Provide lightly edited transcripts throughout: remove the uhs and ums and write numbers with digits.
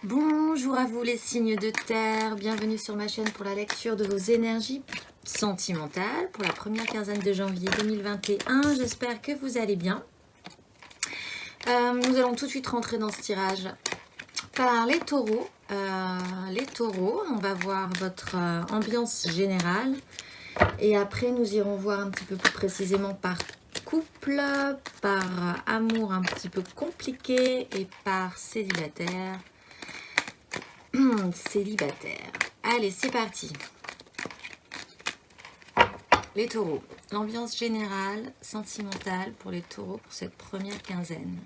Bonjour à vous les signes de terre, bienvenue sur ma chaîne pour la lecture de vos énergies sentimentales pour la première quinzaine de janvier 2021. J'espère que vous allez bien. Nous allons tout de suite rentrer dans ce tirage par les taureaux. On va voir votre ambiance générale et après nous irons voir un petit peu plus précisément par couple, par amour un petit peu compliqué et par célibataire. Célibataire. Allez, c'est parti. Les taureaux. L'ambiance générale, sentimentale pour les taureaux pour cette première quinzaine.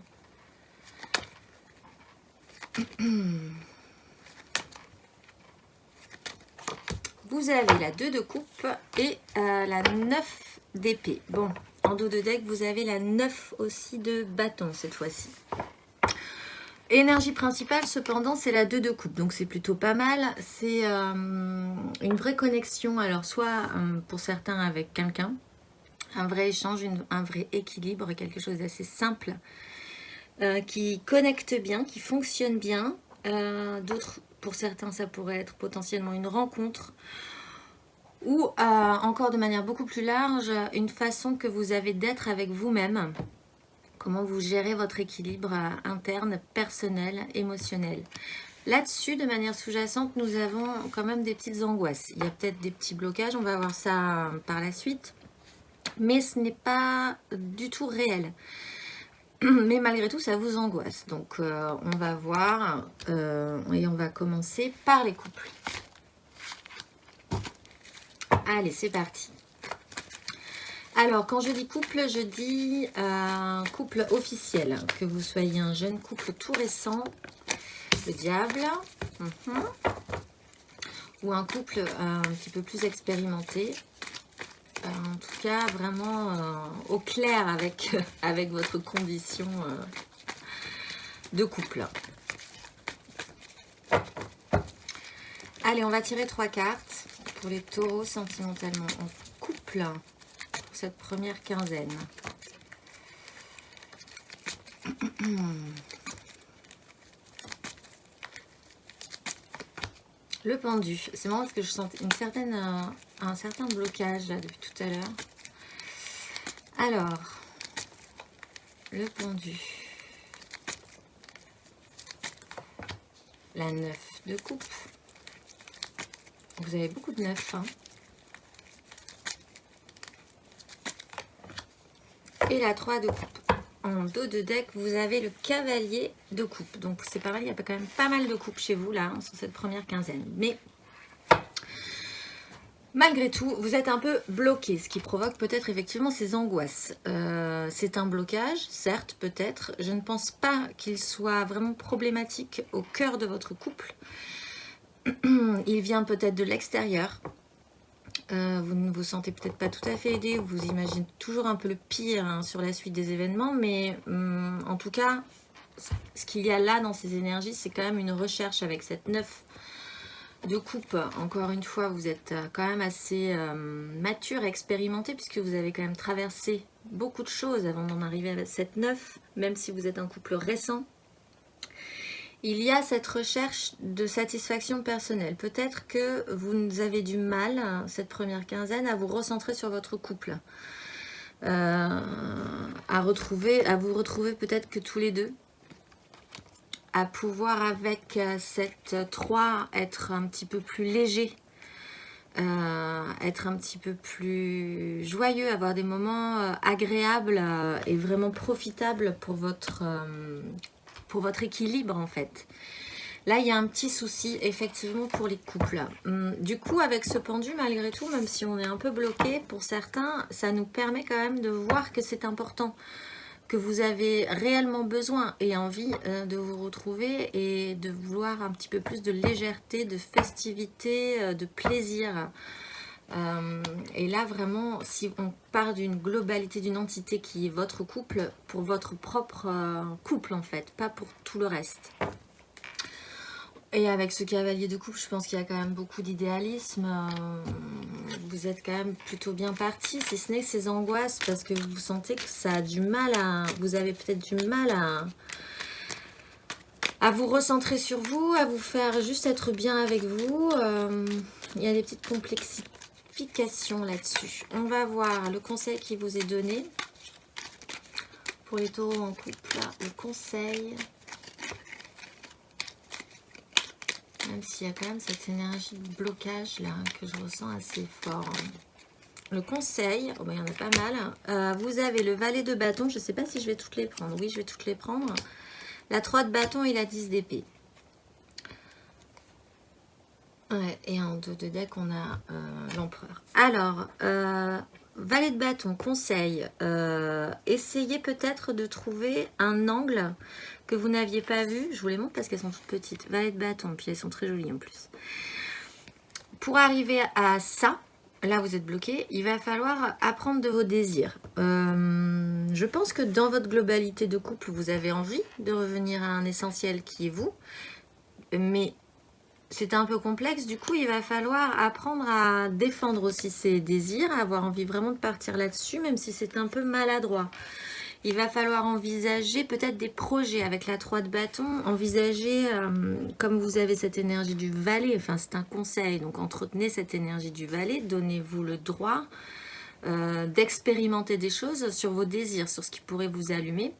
Vous avez la 2 de coupe et la 9 d'épée. Bon, en dos de deck, vous avez la 9 aussi de bâton cette fois-ci. Énergie principale, cependant, c'est la 2 de coupe, donc c'est plutôt pas mal. C'est une vraie connexion, alors soit pour certains avec quelqu'un, un vrai échange, un vrai équilibre, quelque chose d'assez simple, qui connecte bien, qui fonctionne bien. D'autres, pour certains, ça pourrait être potentiellement une rencontre, ou encore de manière beaucoup plus large, une façon que vous avez d'être avec vous-même. Comment vous gérez votre équilibre interne, personnel, émotionnel. Là-dessus, de manière sous-jacente, nous avons quand même des petites angoisses. Il y a peut-être des petits blocages, on va voir ça par la suite. Mais ce n'est pas du tout réel. Mais malgré tout, ça vous angoisse. Donc, on va voir et on va commencer par les couples. Allez, c'est parti. Alors, quand je dis couple, je dis couple officiel. Que vous soyez un jeune couple tout récent, le diable, ou un couple un petit peu plus expérimenté. En tout cas, vraiment au clair avec votre condition de couple. Allez, on va tirer 3 cartes pour les taureaux sentimentalement en couple. Cette première quinzaine. Le pendu. C'est marrant parce que je sens un certain blocage là depuis tout à l'heure. Alors, le pendu. La 9 de coupe. Vous avez beaucoup de 9, hein. Et la 3 de coupe. En dos de deck, vous avez le cavalier de coupe. Donc c'est pas mal, il y a quand même pas mal de coupes chez vous là, sur cette première quinzaine. Mais malgré tout, vous êtes un peu bloqué, ce qui provoque peut-être effectivement ces angoisses. C'est un blocage, certes, peut-être. Je ne pense pas qu'il soit vraiment problématique au cœur de votre couple. Il vient peut-être de l'extérieur. Vous ne vous sentez peut-être pas tout à fait aidé, vous imaginez toujours un peu le pire sur la suite des événements, mais en tout cas, ce qu'il y a là dans ces énergies, c'est quand même une recherche avec cette 9 de coupe. Encore une fois, vous êtes quand même assez mature, expérimenté, puisque vous avez quand même traversé beaucoup de choses avant d'en arriver à cette 9, même si vous êtes un couple récent. Il y a cette recherche de satisfaction personnelle. Peut-être que vous avez du mal, cette première quinzaine, à vous recentrer sur votre couple. À vous retrouver peut-être que tous les deux. À pouvoir avec cette 3 être un petit peu plus léger. Être un petit peu plus joyeux, avoir des moments agréables et vraiment profitables pour votre équilibre en fait. Là, il y a un petit souci effectivement pour les couples. Du coup, avec ce pendu, malgré tout, même si on est un peu bloqué, pour certains, ça nous permet quand même de voir que c'est important, que vous avez réellement besoin et envie de vous retrouver et de vouloir un petit peu plus de légèreté, de festivité, de plaisir. Et là vraiment, si on part d'une globalité, d'une entité qui est votre couple, pour votre propre couple en fait, pas pour tout le reste. Et avec ce cavalier de coupe, je pense qu'il y a quand même beaucoup d'idéalisme. Vous êtes quand même plutôt bien parti, si ce n'est que ces angoisses, parce que vous sentez que ça a du mal à... Vous avez peut-être du mal à vous recentrer sur vous, à vous faire juste être bien avec vous. Il y a des petites complexifications là-dessus. On va voir le conseil qui vous est donné. Pour les taureaux en couple, le conseil. Même s'il y a quand même cette énergie de blocage là que je ressens assez fort. Le conseil, oh ben, il y en a pas mal. Vous avez le valet de bâton. Je ne sais pas si je vais toutes les prendre. Oui, je vais toutes les prendre. La 3 de bâton et la 10 d'épée. Ouais, et en dos de deck, on a l'empereur. Alors, valet de bâton, conseil. Essayez peut-être de trouver un angle que vous n'aviez pas vu. Je vous les montre parce qu'elles sont toutes petites. Valet de bâton, puis elles sont très jolies en plus. Pour arriver à ça, là vous êtes bloqué, il va falloir apprendre de vos désirs. Je pense que dans votre globalité de couple, vous avez envie de revenir à un essentiel qui est vous. Mais c'est un peu complexe, du coup il va falloir apprendre à défendre aussi ses désirs, à avoir envie vraiment de partir là-dessus, même si c'est un peu maladroit. Il va falloir envisager peut-être des projets avec la 3 de bâton, envisager, comme vous avez cette énergie du valet, enfin c'est un conseil, donc entretenez cette énergie du valet, donnez-vous le droit d'expérimenter des choses sur vos désirs, sur ce qui pourrait vous allumer.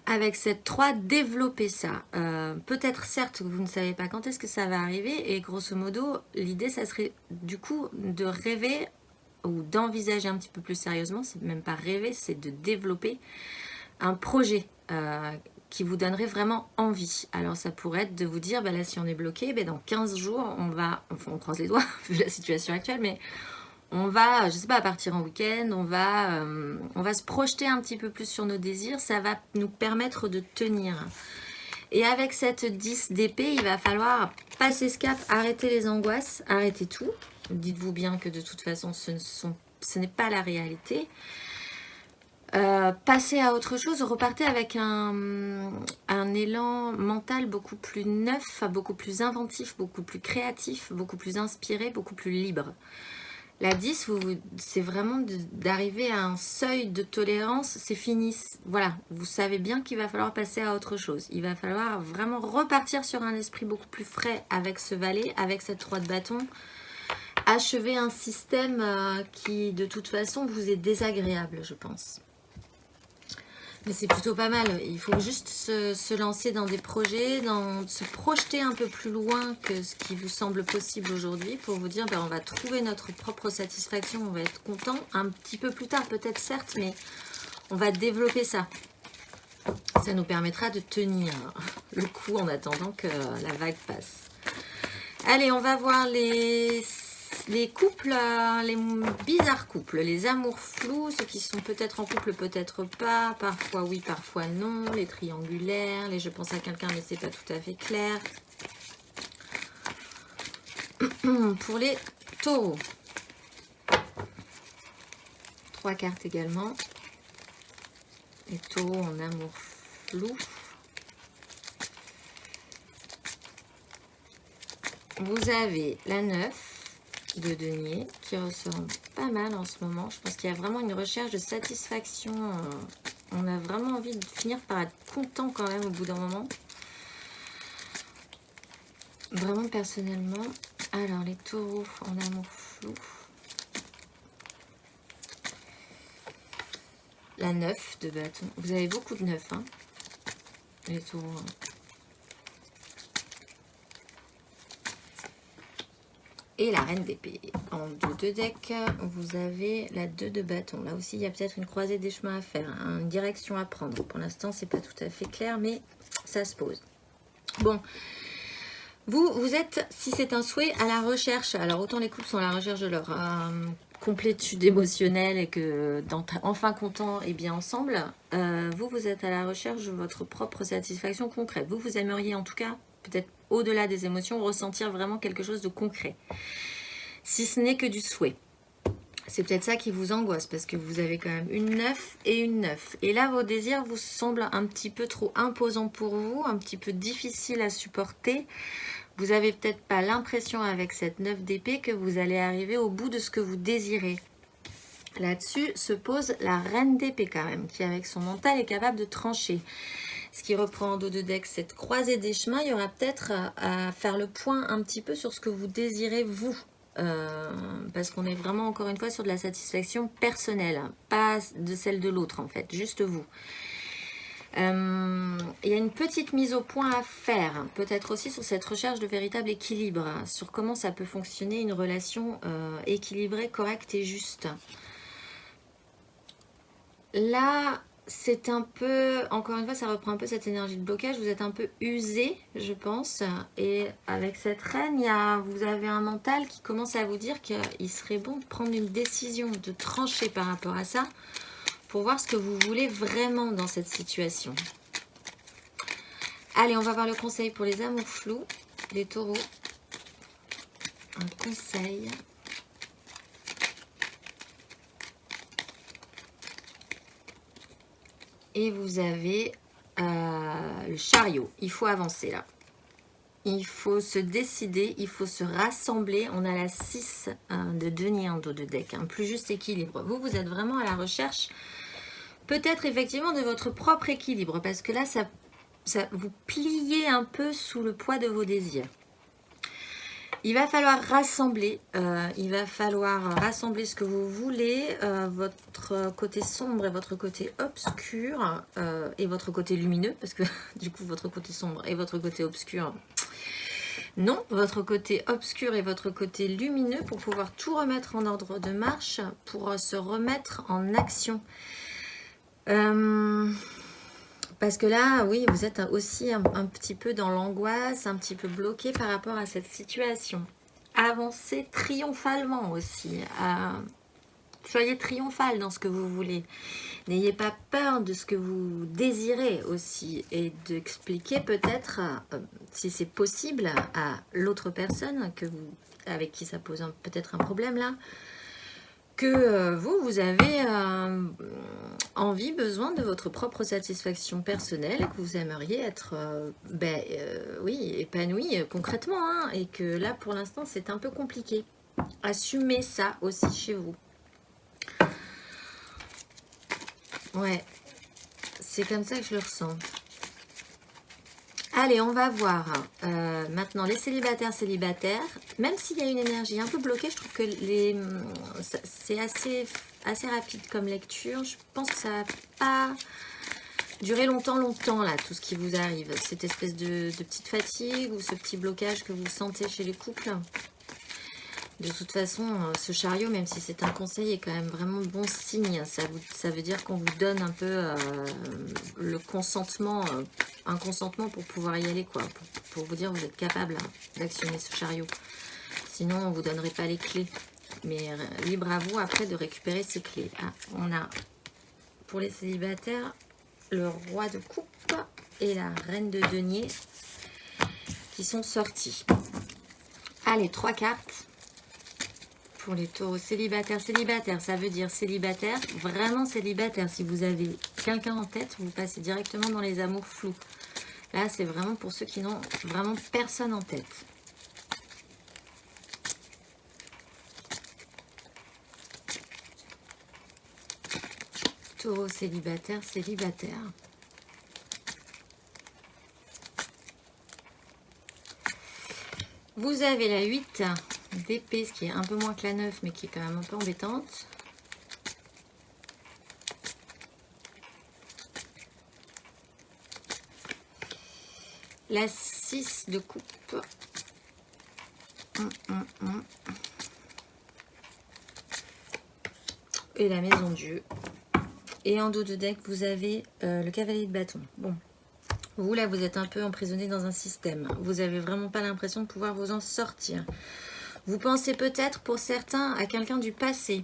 Avec cette 3, développez ça. Peut-être certes que vous ne savez pas quand est-ce que ça va arriver, et grosso modo, l'idée ça serait du coup de rêver ou d'envisager un petit peu plus sérieusement, c'est même pas rêver, c'est de développer un projet qui vous donnerait vraiment envie. Alors ça pourrait être de vous dire, bah là si on est bloqué, bah, dans 15 jours, on va, enfin on croise les doigts vu la situation actuelle, mais on va, je sais pas, partir en week-end, on va se projeter un petit peu plus sur nos désirs, ça va nous permettre de tenir. Et avec cette 10 d'épée, il va falloir passer ce cap, arrêter les angoisses, arrêter tout. Dites-vous bien que de toute façon, ce n'est pas la réalité. Passez à autre chose, repartez avec un élan mental beaucoup plus neuf, beaucoup plus inventif, beaucoup plus créatif, beaucoup plus inspiré, beaucoup plus libre. La 10, c'est vraiment d'arriver à un seuil de tolérance, c'est fini. Voilà, vous savez bien qu'il va falloir passer à autre chose. Il va falloir vraiment repartir sur un esprit beaucoup plus frais avec ce valet, avec cette 3 de bâton. Achever un système qui, de toute façon, vous est désagréable, je pense. Mais c'est plutôt pas mal. Il faut juste se lancer dans des projets, se projeter un peu plus loin que ce qui vous semble possible aujourd'hui pour vous dire, ben, on va trouver notre propre satisfaction, on va être content un petit peu plus tard peut-être certes, mais on va développer ça. Ça nous permettra de tenir le coup en attendant que la vague passe. Allez, on va voir les couples, les bizarres couples, les amours flous, ceux qui sont peut-être en couple, peut-être pas, parfois oui, parfois non, les triangulaires, les je pense à quelqu'un mais c'est pas tout à fait clair. Pour les taureaux, 3 cartes également. Les taureaux en amour flou. Vous avez la 9 de denier qui ressort pas mal en ce moment. Je pense qu'il y a vraiment une recherche de satisfaction. On a vraiment envie de finir par être content quand même au bout d'un moment. Vraiment personnellement. Alors les taureaux en amour flou. La 9 de bâton. Vous avez beaucoup de 9, hein, les taureaux. Et la reine d'épée. En dos de deck, vous avez la 2 de bâton. Là aussi, il y a peut-être une croisée des chemins à faire, hein, une direction à prendre. Pour l'instant, c'est pas tout à fait clair, mais ça se pose. Bon, vous êtes, si c'est un souhait, à la recherche. Alors, autant les couples sont à la recherche de leur complétude émotionnelle et que enfin content et bien ensemble, vous êtes à la recherche de votre propre satisfaction concrète. Vous aimeriez en tout cas, peut-être au-delà des émotions, ressentir vraiment quelque chose de concret. Si ce n'est que du souhait. C'est peut-être ça qui vous angoisse parce que vous avez quand même une 9 et une 9. Et là, vos désirs vous semblent un petit peu trop imposants pour vous, un petit peu difficiles à supporter. Vous n'avez peut-être pas l'impression avec cette 9 d'épée que vous allez arriver au bout de ce que vous désirez. Là-dessus se pose la reine d'épée quand même, qui avec son mental est capable de trancher. Ce qui reprend en dos de deck cette croisée des chemins. Il y aura peut-être à faire le point un petit peu sur ce que vous désirez vous. Parce qu'on est vraiment encore une fois sur de la satisfaction personnelle, hein, pas de celle de l'autre en fait, juste vous. Il y a une petite mise au point à faire, peut-être aussi sur cette recherche de véritable équilibre, hein, sur comment ça peut fonctionner une relation équilibrée, correcte et juste. Là, c'est un peu, encore une fois, ça reprend un peu cette énergie de blocage. Vous êtes un peu usé, je pense. Et avec cette reine, vous avez un mental qui commence à vous dire qu'il serait bon de prendre une décision, de trancher par rapport à ça, pour voir ce que vous voulez vraiment dans cette situation. Allez, on va voir le conseil pour les amours flous, les taureaux. Un conseil. Et vous avez le chariot. Il faut avancer là. Il faut se décider, il faut se rassembler. On a la 6 de denier en dos de deck. Un plus juste équilibre. Vous êtes vraiment à la recherche, peut-être effectivement, de votre propre équilibre. Parce que là, ça vous pliez un peu sous le poids de vos désirs. Il va falloir rassembler, ce que vous voulez, votre côté sombre et votre côté obscur, et votre côté lumineux, parce que du coup votre côté sombre et votre côté obscur, non, votre côté obscur et votre côté lumineux pour pouvoir tout remettre en ordre de marche, pour se remettre en action. Parce que là, oui, vous êtes aussi un petit peu dans l'angoisse, un petit peu bloqué par rapport à cette situation. Avancez triomphalement aussi. Soyez triomphal dans ce que vous voulez. N'ayez pas peur de ce que vous désirez aussi. Et d'expliquer peut-être, si c'est possible, à l'autre personne avec qui ça pose peut-être un problème là, que vous avez envie, besoin de votre propre satisfaction personnelle, que vous aimeriez être oui, épanoui concrètement, hein, et que là pour l'instant c'est un peu compliqué. Assumez ça aussi chez vous. Ouais, c'est comme ça que je le ressens. Allez, on va voir maintenant les célibataires. Même s'il y a une énergie un peu bloquée, je trouve que c'est assez rapide comme lecture. Je pense que ça va pas durer longtemps là, tout ce qui vous arrive. Cette espèce de petite fatigue ou ce petit blocage que vous sentez chez les couples. De toute façon, ce chariot, même si c'est un conseil, est quand même vraiment bon signe. Ça veut dire qu'on vous donne un peu le consentement, un consentement pour pouvoir y aller, quoi. Pour vous dire que vous êtes capable d'actionner ce chariot. Sinon, on ne vous donnerait pas les clés. Mais libre à vous après de récupérer ces clés. Ah, on a, pour les célibataires, le roi de coupe et la reine de denier qui sont sortis. Allez, 3 cartes. Pour les taureaux célibataires, ça veut dire célibataire, vraiment célibataire. Si vous avez quelqu'un en tête, vous passez directement dans les amours flous. Là, c'est vraiment pour ceux qui n'ont vraiment personne en tête. Taureau célibataire. Vous avez la 8 d'épée, ce qui est un peu moins que la 9, mais qui est quand même un peu embêtante. La 6 de coupe. Et la maison Dieu. Et en dos de deck, vous avez le cavalier de bâton. Bon. Vous, là, vous êtes un peu emprisonné dans un système. Vous n'avez vraiment pas l'impression de pouvoir vous en sortir. Vous pensez peut-être, pour certains, à quelqu'un du passé.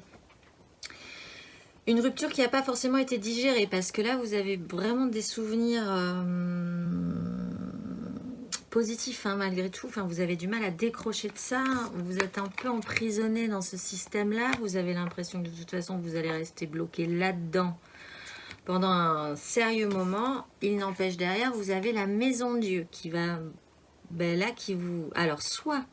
Une rupture qui n'a pas forcément été digérée, parce que là, vous avez vraiment des souvenirs positifs, hein, malgré tout. Enfin, vous avez du mal à décrocher de ça. Vous êtes un peu emprisonné dans ce système-là. Vous avez l'impression que de toute façon, vous allez rester bloqué là-dedans pendant un sérieux moment. Il n'empêche, derrière, vous avez la maison de Dieu qui va, qui vous... Alors, soit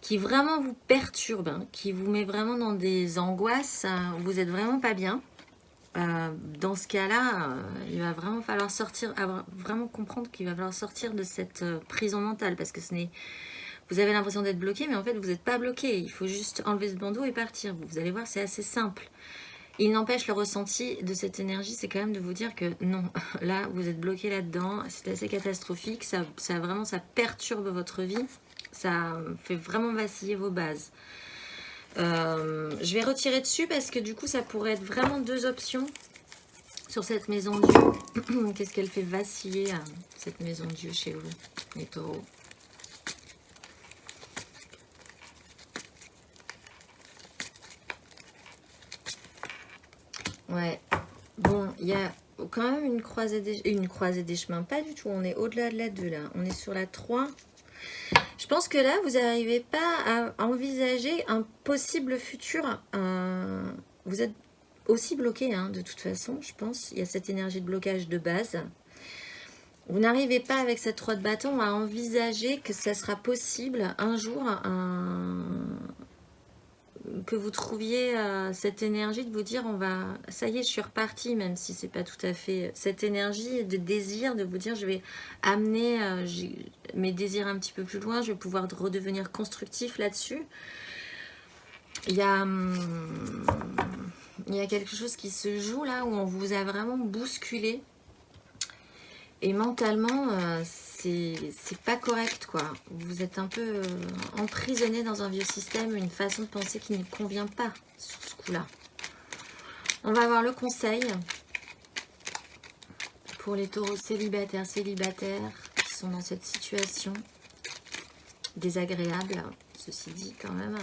qui vraiment vous perturbe, hein, qui vous met vraiment dans des angoisses, vous êtes vraiment pas bien. Dans ce cas-là, il va vraiment falloir sortir, vraiment comprendre qu'il va falloir sortir de cette prison mentale, parce que vous avez l'impression d'être bloqué, mais en fait vous n'êtes pas bloqué. Il faut juste enlever ce bandeau et partir. Vous allez voir, c'est assez simple. Il n'empêche, le ressenti de cette énergie, c'est quand même de vous dire que non, là vous êtes bloqué là-dedans, c'est assez catastrophique, ça perturbe votre vie, ça fait vraiment vaciller vos bases. Je vais retirer dessus parce que du coup ça pourrait être vraiment deux options sur cette maison Dieu. Qu'est-ce qu'elle fait vaciller cette maison Dieu chez vous, les taureaux? Ouais, bon, il y a quand même une croisée des chemins, pas du tout, on est au-delà de la 2 là, on est sur la 3. Je pense que là, vous n'arrivez pas à envisager un possible futur. Vous êtes aussi bloqué, hein, de toute façon, je pense. Il y a cette énergie de blocage de base. Vous n'arrivez pas, avec cette 3 de bâton, à envisager que ça sera possible un jour que vous trouviez cette énergie de vous dire ça y est, je suis repartie, même si c'est pas tout à fait cette énergie de désir, de vous dire je vais amener mes désirs un petit peu plus loin, je vais pouvoir redevenir constructif là-dessus. Il y a quelque chose qui se joue là où on vous a vraiment bousculé. Et mentalement, c'est pas correct, quoi. Vous êtes un peu emprisonné dans un vieux système, une façon de penser qui ne convient pas sur ce coup-là. On va voir le conseil pour les taureaux célibataires qui sont dans cette situation désagréable, ceci dit quand même.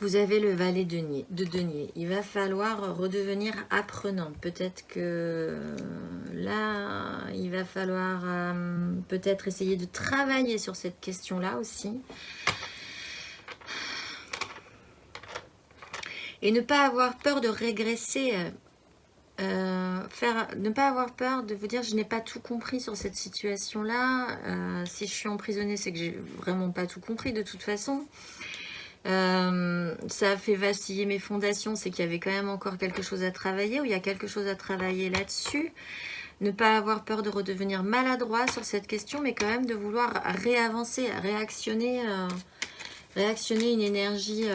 Vous avez le valet de denier. Il va falloir redevenir apprenant. Peut-être que là, il va falloir peut-être essayer de travailler sur cette question-là aussi. Et ne pas avoir peur de régresser. Ne pas avoir peur de vous dire je n'ai pas tout compris sur cette situation-là. Si je suis emprisonnée, c'est que j'ai vraiment pas tout compris de toute façon. Ça a fait vaciller mes fondations, c'est qu'il y avait quand même encore quelque chose à travailler, ou il y a quelque chose à travailler là-dessus. Ne pas avoir peur de redevenir maladroit sur cette question, mais quand même de vouloir réavancer, réactionner une énergie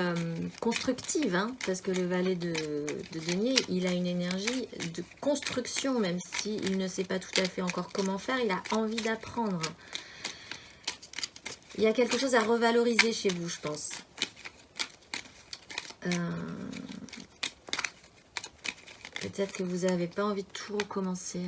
constructive, hein, parce que le valet de denier, il a une énergie de construction, même s'il ne sait pas tout à fait encore comment faire, il a envie d'apprendre. Il y a quelque chose à revaloriser chez vous, je pense. Peut-être que vous n'avez pas envie de tout recommencer.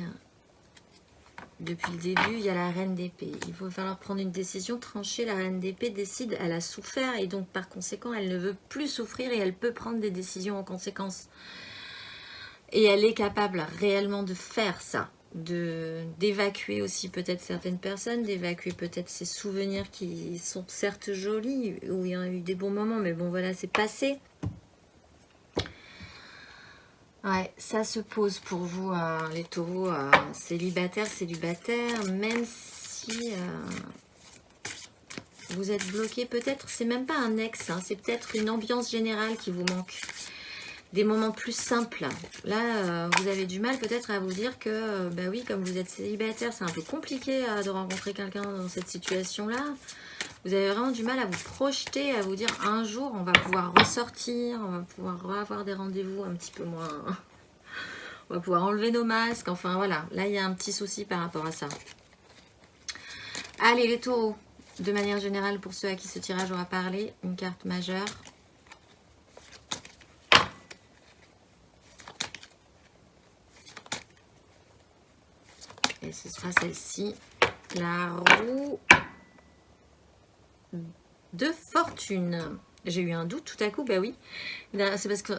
Depuis le début, il y a la reine d'épée. Il va falloir prendre une décision tranchée. La reine d'épée décide, elle a souffert et donc par conséquent, elle ne veut plus souffrir et elle peut prendre des décisions en conséquence. Et elle est capable réellement de faire ça. D'évacuer aussi peut-être certaines personnes, d'évacuer peut-être ces souvenirs qui sont certes jolis, où il y a eu des bons moments, mais bon voilà, c'est passé. Ouais, ça se pose pour vous, les taureaux célibataires, même si vous êtes bloqué, peut-être, c'est même pas un ex, hein, c'est peut-être une ambiance générale qui vous manque. Des moments plus simples. Là, vous avez du mal peut-être à vous dire que, bah oui, comme vous êtes célibataire, c'est un peu compliqué de rencontrer quelqu'un dans cette situation-là. Vous avez vraiment du mal à vous projeter, à vous dire un jour, on va pouvoir ressortir, on va pouvoir avoir des rendez-vous un petit peu moins... On va pouvoir enlever nos masques, enfin voilà. Là, il y a un petit souci par rapport à ça. Allez, les taureaux, de manière générale, pour ceux à qui ce tirage aura parlé, une carte majeure. Et ce sera celle-ci, la roue de fortune. J'ai eu un doute tout à coup, bah oui. C'est parce que...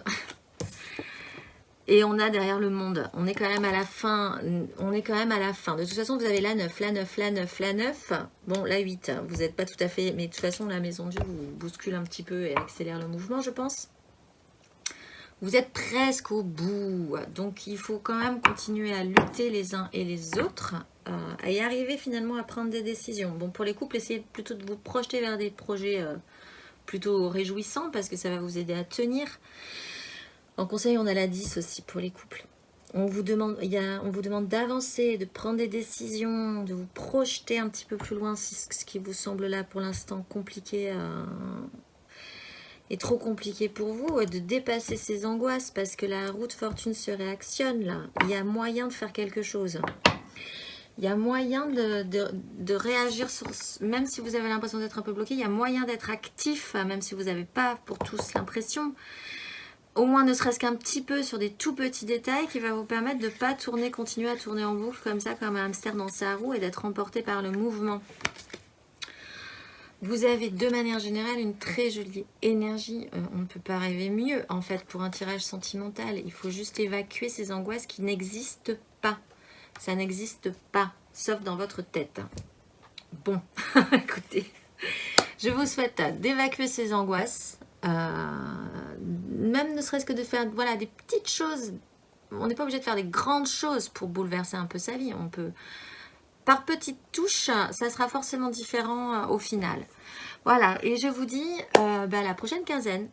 Et on a derrière le monde. On est quand même à la fin. De toute façon, vous avez la 9, la 9, la 9, la 9. Bon, la 8, vous n'êtes pas tout à fait... Mais de toute façon, la maison Dieu vous bouscule un petit peu et accélère le mouvement, je pense. Vous êtes presque au bout. Donc, il faut quand même continuer à lutter les uns et les autres. à y arriver finalement à prendre des décisions. Bon, pour les couples, essayez plutôt de vous projeter vers des projets plutôt réjouissants parce que ça va vous aider à tenir. En conseil, on a la 10 aussi pour les couples. On vous demande d'avancer, de prendre des décisions, de vous projeter un petit peu plus loin si ce qui vous semble là pour l'instant compliqué est trop compliqué pour vous, de dépasser ces angoisses parce que la roue de fortune se réactionne là. Il y a moyen de faire quelque chose. Il y a moyen de réagir, même si vous avez l'impression d'être un peu bloqué, il y a moyen d'être actif, même si vous n'avez pas pour tous l'impression. Au moins ne serait-ce qu'un petit peu sur des tout petits détails qui va vous permettre de ne pas continuer à tourner en boucle comme ça, comme un hamster dans sa roue et d'être emporté par le mouvement. Vous avez de manière générale une très jolie énergie. On ne peut pas rêver mieux en fait pour un tirage sentimental. Il faut juste évacuer ces angoisses qui n'existent pas. Ça n'existe pas, sauf dans votre tête. Bon, écoutez, je vous souhaite d'évacuer ces angoisses. Même ne serait-ce que de faire voilà, des petites choses. On n'est pas obligé de faire des grandes choses pour bouleverser un peu sa vie. On peut, par petites touches, ça sera forcément différent au final. Voilà, et je vous dis à la prochaine quinzaine.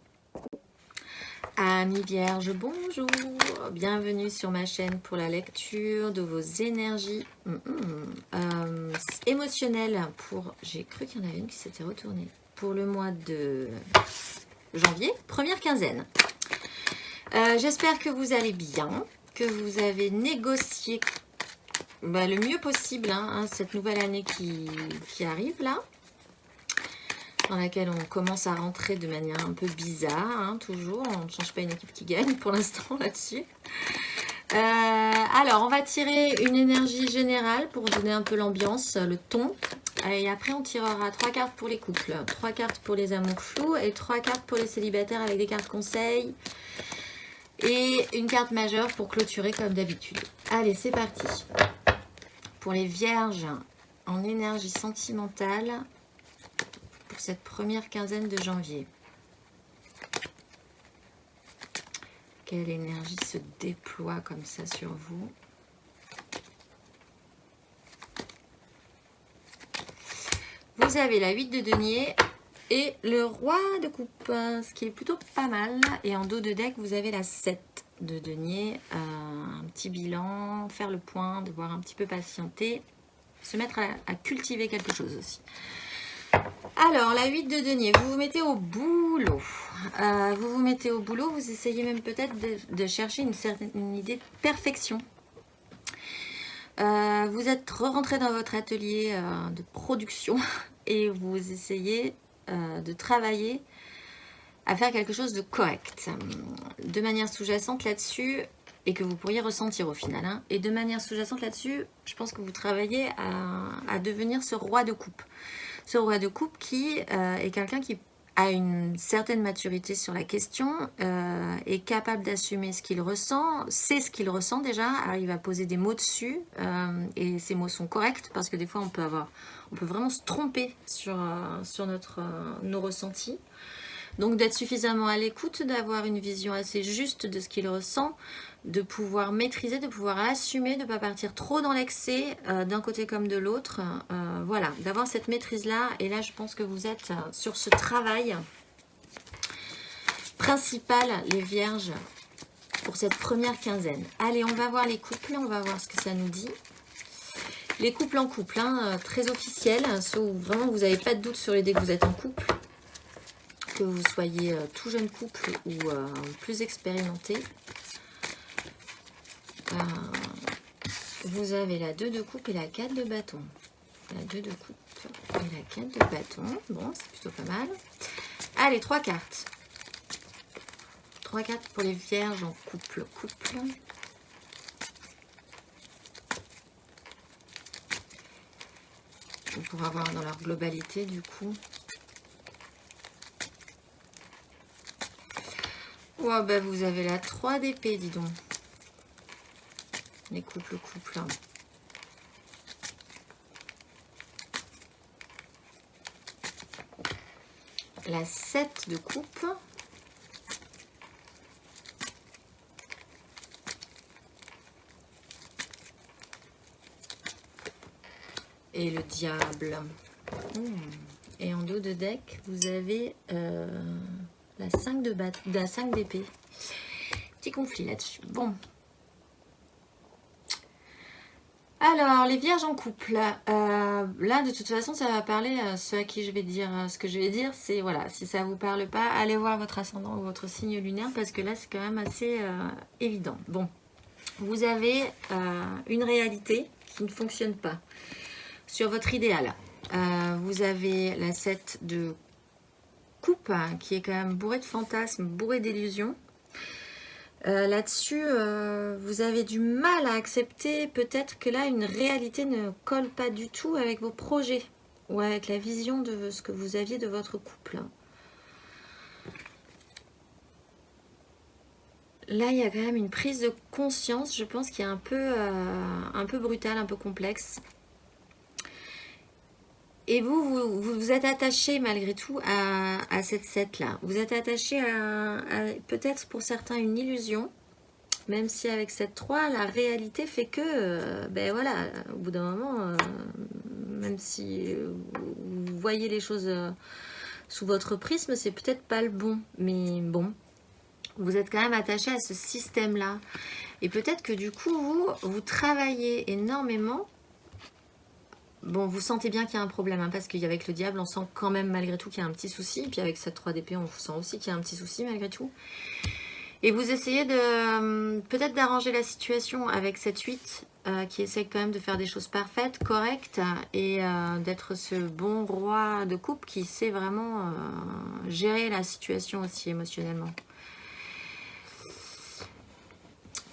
Amis Vierges, bonjour. Bienvenue sur ma chaîne pour la lecture de vos énergies émotionnelles pour... J'ai cru qu'il y en avait une qui s'était retournée. Pour le mois de... janvier, première quinzaine. J'espère que vous allez bien, que vous avez négocié le mieux possible cette nouvelle année qui arrive là, dans laquelle on commence à rentrer de manière un peu bizarre, toujours. On ne change pas une équipe qui gagne pour l'instant là-dessus. Alors, on va tirer une énergie générale pour donner un peu l'ambiance, le ton. Et après, on tirera 3 cartes pour les couples, 3 cartes pour les amours flous et 3 cartes pour les célibataires avec des cartes conseils. Et une carte majeure pour clôturer comme d'habitude. Allez, c'est parti. Pour les vierges en énergie sentimentale pour cette première quinzaine de janvier. Quelle énergie se déploie comme ça sur vous? Vous avez la 8 de denier et le roi de coupe, ce qui est plutôt pas mal. Et en dos de deck, vous avez la 7 de denier. Un petit bilan, faire le point, devoir un petit peu patienter, se mettre à cultiver quelque chose aussi. Alors, la 8 de denier, vous vous mettez au boulot. Vous vous mettez au boulot, vous essayez même peut-être de chercher une idée de perfection. Vous êtes rentré dans votre atelier de production et vous essayez de travailler à faire quelque chose de correct. De manière sous-jacente là-dessus, et que vous pourriez ressentir au final. Et de manière sous-jacente là-dessus, je pense que vous travaillez à devenir ce roi de coupe. Ce roi de coupe qui est quelqu'un qui a une certaine maturité sur la question, est capable d'assumer ce qu'il ressent, sait ce qu'il ressent déjà, arrive à poser des mots dessus, et ces mots sont corrects, parce que des fois on peut vraiment se tromper sur nos ressentis. Donc d'être suffisamment à l'écoute, d'avoir une vision assez juste de ce qu'il ressent, de pouvoir maîtriser, de pouvoir assumer, de ne pas partir trop dans l'excès d'un côté comme de l'autre. Voilà, d'avoir cette maîtrise-là. Et là, je pense que vous êtes sur ce travail principal, les vierges, pour cette première quinzaine. Allez, on va voir les couples, on va voir ce que ça nous dit. Les couples en couple, très officiels, ceux où vraiment vous n'avez pas de doute sur l'idée que vous êtes en couple. Que vous soyez tout jeune couple ou plus expérimenté. Vous avez la 2 de coupe et la 4 de bâton. La 2 de coupe et la 4 de bâton. Bon, c'est plutôt pas mal. Allez, 3 cartes. 3 cartes pour les vierges en couple. On pourra voir dans leur globalité du coup. Oh, bah vous avez la 3 d'épée, dis donc. Les couples. La 7 de coupe. et le diable. Et en dos de deck, vous avez la 5 d'épée. Petit conflit là-dessus. Bon. Alors, les vierges en couple. Là, de toute façon, ça va parler ce à qui je vais dire. Ce que je vais dire, c'est, voilà, si ça ne vous parle pas, allez voir votre ascendant ou votre signe lunaire, parce que là, c'est quand même assez évident. Bon, vous avez une réalité qui ne fonctionne pas sur votre idéal. Vous avez la 7 de coupe, qui est quand même bourrée de fantasmes, bourrée d'illusions. Là-dessus, vous avez du mal à accepter peut-être que là, une réalité ne colle pas du tout avec vos projets ou avec la vision de ce que vous aviez de votre couple. Là, il y a quand même une prise de conscience, je pense, qui est un peu brutale, un peu complexe. Et vous êtes attaché malgré tout à cette 7-là. Vous êtes attaché à peut-être pour certains une illusion, même si avec cette 3, la réalité fait que, ben voilà, au bout d'un moment, même si vous voyez les choses sous votre prisme, c'est peut-être pas le bon. Mais bon, vous êtes quand même attaché à ce système-là. Et peut-être que du coup, vous travaillez énormément. Bon, vous sentez bien qu'il y a un problème, hein, parce qu'avec le diable, on sent quand même malgré tout qu'il y a un petit souci. Et puis avec cette 3 d'épée, on sent aussi qu'il y a un petit souci malgré tout. Et vous essayez de peut-être d'arranger la situation avec cette 8 qui essaie quand même de faire des choses parfaites, correctes, et d'être ce bon roi de coupe qui sait vraiment gérer la situation aussi émotionnellement.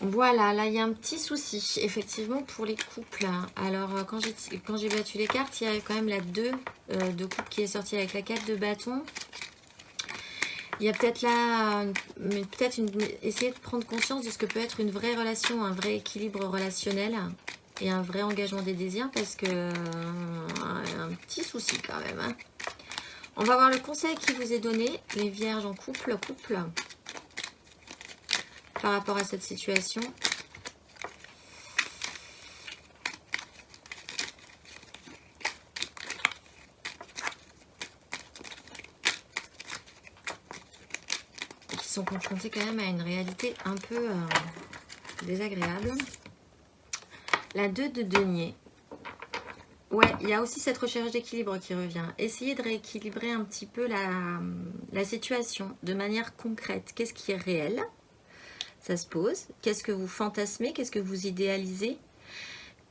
Voilà, là il y a un petit souci, effectivement, pour les couples. Alors, quand j'ai battu les cartes, il y a quand même la 2 de coupe qui est sortie avec la 4 de bâton. Il y a peut-être là, essayer de prendre conscience de ce que peut être une vraie relation, un vrai équilibre relationnel et un vrai engagement des désirs, parce que un petit souci quand même. Hein. On va voir le conseil qui vous est donné, les vierges en couple, par rapport à cette situation. Qui sont confrontés quand même à une réalité un peu désagréable. La 2 de denier. Ouais, il y a aussi cette recherche d'équilibre qui revient. Essayez de rééquilibrer un petit peu la situation de manière concrète. Qu'est-ce qui est réel? Ça se pose. Qu'est-ce que vous fantasmez? Qu'est-ce que vous idéalisez?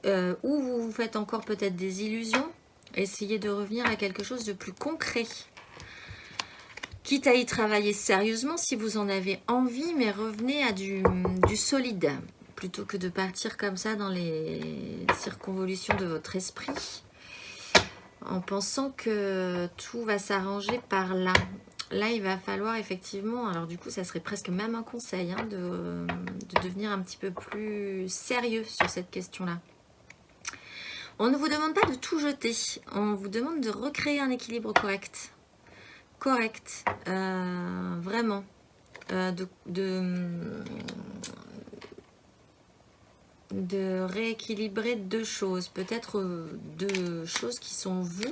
Ou vous vous faites encore peut-être des illusions? Essayez de revenir à quelque chose de plus concret. Quitte à y travailler sérieusement si vous en avez envie, mais revenez à du solide. Plutôt que de partir comme ça dans les circonvolutions de votre esprit, en pensant que tout va s'arranger par là. Là, il va falloir effectivement, alors du coup, ça serait presque même un conseil, hein, de devenir un petit peu plus sérieux sur cette question-là. On ne vous demande pas de tout jeter, on vous demande de recréer un équilibre correct. Vraiment. De rééquilibrer deux choses, peut-être deux choses qui sont vous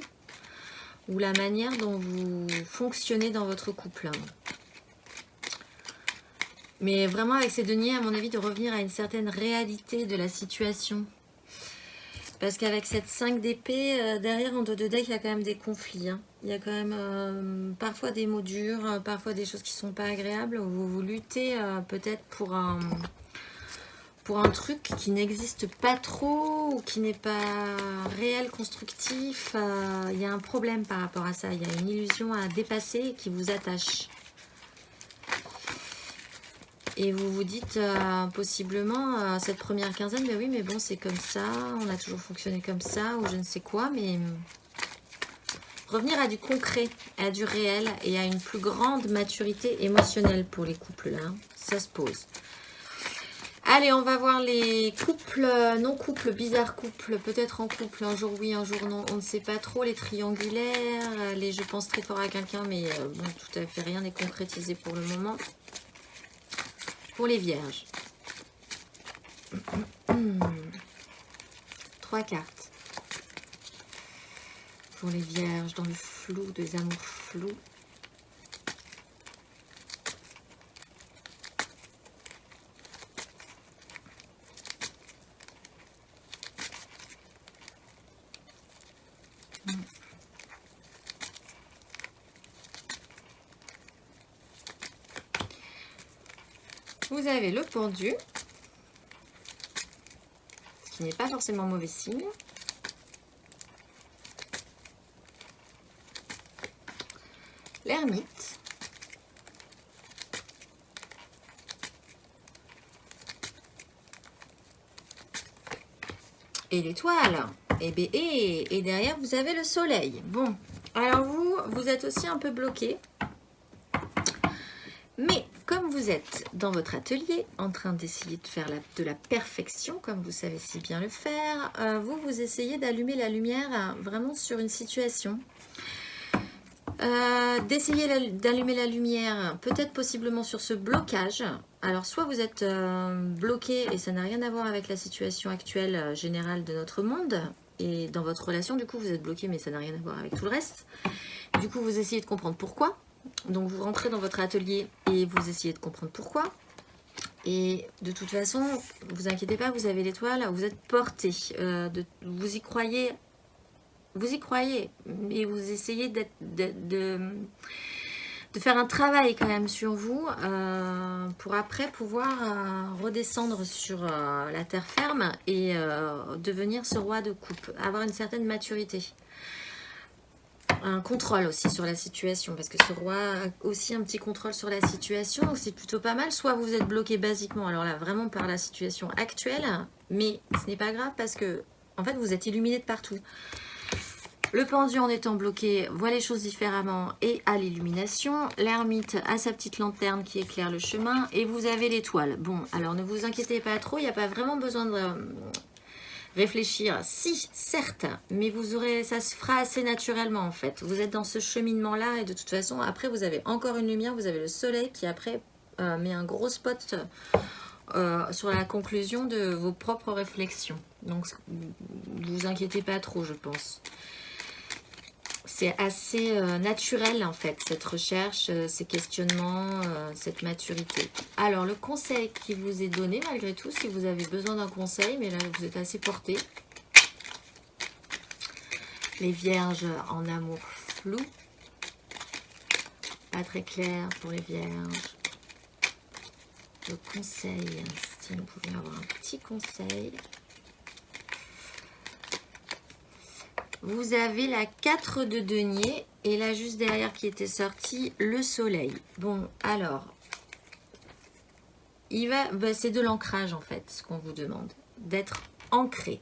ou la manière dont vous fonctionnez dans votre couple. Mais vraiment avec ces deniers, à mon avis, de revenir à une certaine réalité de la situation. Parce qu'avec cette 5 d'épée, derrière en dos de deck, il y a quand même des conflits. Hein. Il y a quand même parfois des mots durs, parfois des choses qui ne sont pas agréables. Vous luttez peut-être pour un truc qui n'existe pas trop ou qui n'est pas réel, constructif. Il y a un problème par rapport à ça. Il y a une illusion à dépasser qui vous attache. Et vous vous dites possiblement cette première quinzaine, mais oui, mais bon, c'est comme ça, on a toujours fonctionné comme ça, ou je ne sais quoi, mais revenir à du concret, à du réel et à une plus grande maturité émotionnelle pour les couples, là, ça se pose. Allez, on va voir les couples, non-couples, bizarres couples, peut-être en couple, un jour oui, un jour non, on ne sait pas trop, les triangulaires, les je pense très fort à quelqu'un, mais bon, tout à fait rien n'est concrétisé pour le moment. Pour les vierges. 3 cartes. pour les vierges dans le flou, des amours flous. Vous avez le pendu, ce qui n'est pas forcément mauvais signe. L'ermite. Et l'étoile. Et derrière, vous avez le soleil. Bon, alors vous êtes aussi un peu bloqué. Mais comme vous êtes dans votre atelier, en train d'essayer de faire de la perfection, comme vous savez si bien le faire, vous essayez d'allumer la lumière vraiment sur une situation. D'essayer d'allumer la lumière, peut-être possiblement sur ce blocage. Alors, soit vous êtes bloqué et ça n'a rien à voir avec la situation actuelle générale de notre monde. Et dans votre relation, du coup, vous êtes bloqué, mais ça n'a rien à voir avec tout le reste. Du coup, vous essayez de comprendre pourquoi. Donc, vous rentrez dans votre atelier et vous essayez de comprendre pourquoi. Et de toute façon, vous inquiétez pas, vous avez l'étoile, vous êtes porté. Vous y croyez. Vous y croyez, mais vous essayez de faire un travail quand même sur vous pour après pouvoir redescendre sur la terre ferme et devenir ce roi de coupe, avoir une certaine maturité. Un contrôle aussi sur la situation, parce que ce roi a aussi un petit contrôle sur la situation, donc c'est plutôt pas mal. Soit vous êtes bloqué basiquement, alors là vraiment par la situation actuelle, mais ce n'est pas grave parce que en fait vous êtes illuminé de partout. Le pendu en étant bloqué voit les choses différemment et a l'illumination. L'ermite a sa petite lanterne qui éclaire le chemin et vous avez l'étoile. Bon, alors ne vous inquiétez pas trop, il n'y a pas vraiment besoin de réfléchir. Si, certes, mais vous aurez, ça se fera assez naturellement en fait. Vous êtes dans ce cheminement-là et de toute façon, après vous avez encore une lumière, vous avez le soleil qui après met un gros spot sur la conclusion de vos propres réflexions. Donc, ne vous inquiétez pas trop, je pense. C'est assez naturel en fait, cette recherche, ces questionnements, cette maturité. Alors, le conseil qui vous est donné, malgré tout, si vous avez besoin d'un conseil, mais là, vous êtes assez porté. Les vierges en amour flou. Pas très clair pour les vierges. Le conseil, si vous pouvez avoir un petit conseil. Vous avez la 4 de denier et là juste derrière qui était sorti le soleil. Bon, alors, c'est de l'ancrage en fait, ce qu'on vous demande, d'être ancré.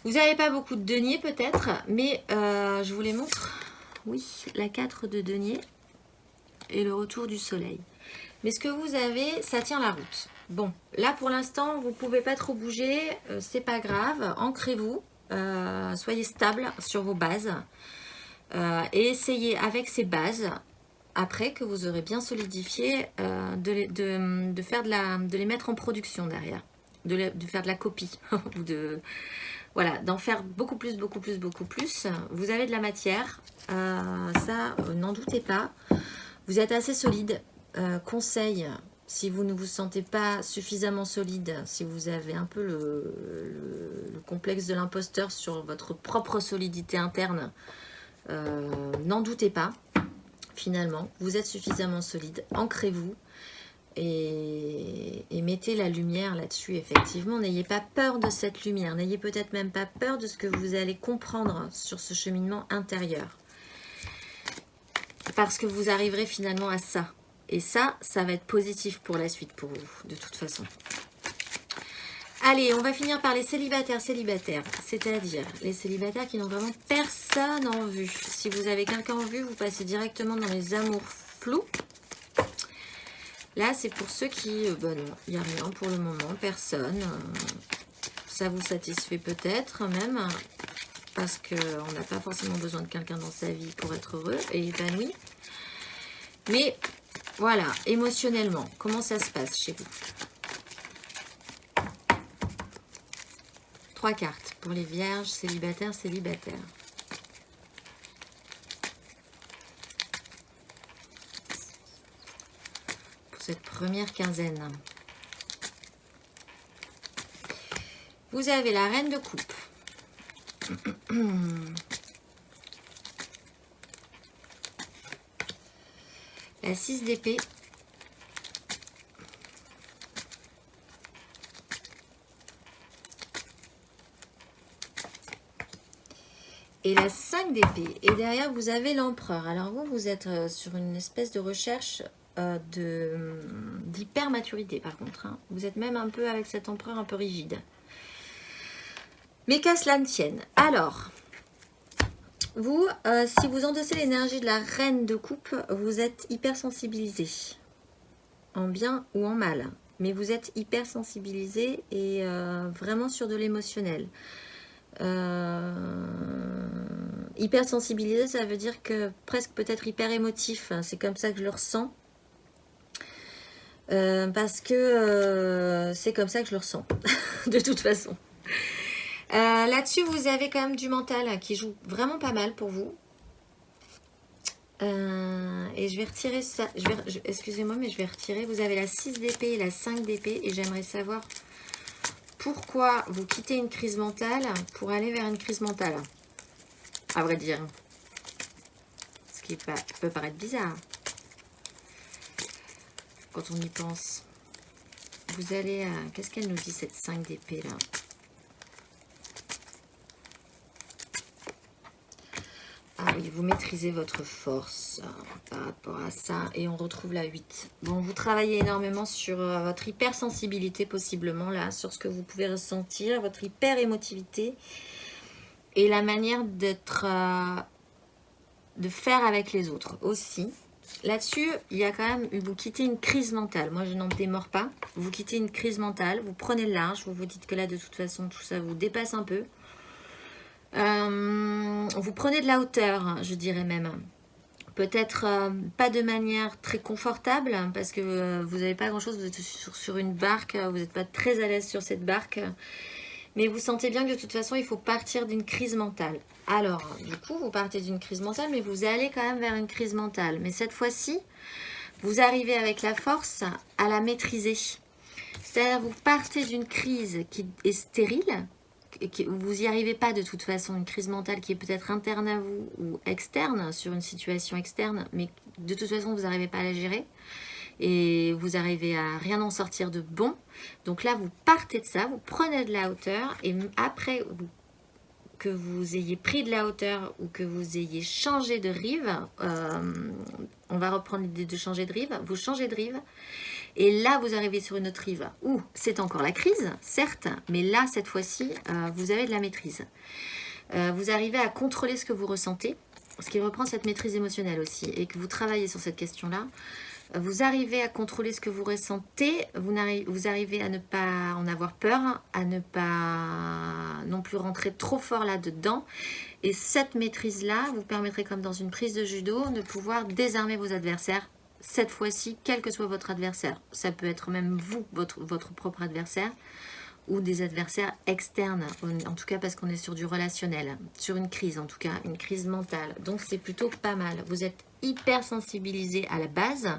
Vous n'avez pas beaucoup de denier peut-être, mais je vous les montre. Oui, la 4 de denier et le retour du soleil. Mais ce que vous avez, ça tient la route. Bon, là pour l'instant, vous ne pouvez pas trop bouger, c'est pas grave, ancrez-vous. Soyez stable sur vos bases et essayez avec ces bases, après que vous aurez bien solidifié, de les mettre en production derrière, de faire de la copie, ou voilà, d'en faire beaucoup plus. Vous avez de la matière, ça, n'en doutez pas. Vous êtes assez solide. Conseil, si vous ne vous sentez pas suffisamment solide, si vous avez un peu le complexe de l'imposteur sur votre propre solidité interne, n'en doutez pas, finalement, vous êtes suffisamment solide, ancrez-vous et mettez la lumière là-dessus, effectivement. N'ayez pas peur de cette lumière, n'ayez peut-être même pas peur de ce que vous allez comprendre sur ce cheminement intérieur. Parce que vous arriverez finalement à ça. Et ça va être positif pour la suite pour vous, de toute façon. Allez, on va finir par les célibataires, c'est-à-dire les célibataires qui n'ont vraiment personne en vue. Si vous avez quelqu'un en vue, vous passez directement dans les amours flous. Là, c'est pour ceux qui, non, il n'y a rien pour le moment, personne. Ça vous satisfait peut-être même, parce qu'on n'a pas forcément besoin de quelqu'un dans sa vie pour être heureux et épanoui. Mais voilà, émotionnellement, comment ça se passe chez vous? 3 cartes pour les vierges, célibataires. première quinzaine. Vous avez la reine de coupe. La 6 d'épée. Et la 5 d'épée. Et derrière, vous avez l'empereur. Alors vous, vous êtes sur une espèce de recherche d'hyper-maturité, par contre. Hein. Vous êtes même un peu avec cet empereur un peu rigide. Mais qu'à cela ne tienne. Alors, vous, si vous endossez l'énergie de la reine de coupe, vous êtes hypersensibilisé. En bien ou en mal. Mais vous êtes hypersensibilisé et vraiment sur de l'émotionnel. Hypersensibilisé, ça veut dire que presque peut-être hyper émotif. C'est comme ça que je le ressens. Parce que c'est comme ça que je le ressens. De toute façon. Là-dessus, vous avez quand même du mental qui joue vraiment pas mal pour vous. Et je vais retirer ça. Excusez-moi, mais je vais retirer. Vous avez la 6 d'épée et la 5 d'épée. Et j'aimerais savoir pourquoi vous quittez une crise mentale pour aller vers une crise mentale. À vrai dire. Ce qui peut paraître bizarre. Quand on y pense. Vous allez... Qu'est-ce qu'elle nous dit, cette 5 d'épée, là? Ah oui, vous maîtrisez votre force par rapport à ça. Et on retrouve la 8. Bon, vous travaillez énormément sur votre hypersensibilité, possiblement, là, sur ce que vous pouvez ressentir, votre hyper-émotivité et la manière d'être, de faire avec les autres aussi. Là-dessus, il y a quand même, vous quittez une crise mentale. Moi, je n'en démords pas. Vous quittez une crise mentale, vous prenez le large, vous vous dites que là, de toute façon, tout ça vous dépasse un peu. Vous prenez de la hauteur, je dirais même. Peut-être pas de manière très confortable, parce que vous n'avez pas grand-chose, vous êtes sur une barque, vous n'êtes pas très à l'aise sur cette barque, mais vous sentez bien que de toute façon, il faut partir d'une crise mentale. Alors, du coup, vous partez d'une crise mentale, mais vous allez quand même vers une crise mentale. Mais cette fois-ci, vous arrivez avec la force à la maîtriser. C'est-à-dire, vous partez d'une crise qui est stérile, vous n'y arrivez pas de toute façon, une crise mentale qui est peut-être interne à vous ou externe, sur une situation externe, mais de toute façon, vous n'arrivez pas à la gérer et vous arrivez à rien en sortir de bon. Donc là, vous partez de ça, vous prenez de la hauteur et après que vous ayez pris de la hauteur ou que vous ayez changé de rive, on va reprendre l'idée de changer de rive, vous changez de rive. Et là, vous arrivez sur une autre rive où c'est encore la crise, certes, mais là, cette fois-ci, vous avez de la maîtrise. Vous arrivez à contrôler ce que vous ressentez, ce qui reprend cette maîtrise émotionnelle aussi, et que vous travaillez sur cette question-là. Vous arrivez à contrôler ce que vous ressentez, vous arrivez à ne pas en avoir peur, à ne pas non plus rentrer trop fort là-dedans. Et cette maîtrise-là vous permettrait, comme dans une prise de judo, de pouvoir désarmer vos adversaires. Cette fois-ci, quel que soit votre adversaire, ça peut être même vous, votre propre adversaire, ou des adversaires externes, en tout cas parce qu'on est sur du relationnel, sur une crise en tout cas, une crise mentale. Donc c'est plutôt pas mal. Vous êtes hyper sensibilisé à la base,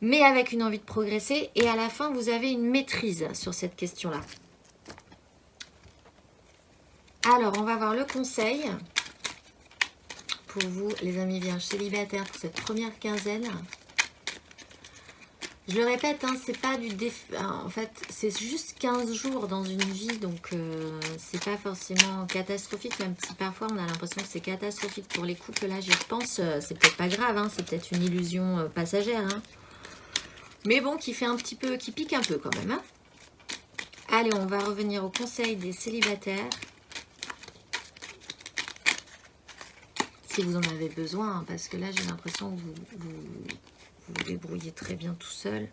mais avec une envie de progresser, et à la fin, vous avez une maîtrise sur cette question-là. Alors, on va voir le conseil pour vous, les amis vierges célibataires, pour cette première quinzaine. Je le répète, hein, c'est pas du défi. En fait, c'est juste 15 jours dans une vie, donc c'est pas forcément catastrophique, même si parfois on a l'impression que c'est catastrophique pour les couples. Là, j'y pense, c'est peut-être pas grave, hein, c'est peut-être une illusion passagère. Hein. Mais bon, qui fait un petit peu, qui pique un peu quand même. Hein. Allez, on va revenir au conseil des célibataires. Si vous en avez besoin, hein, parce que là, j'ai l'impression que vous débrouillez très bien tout seul.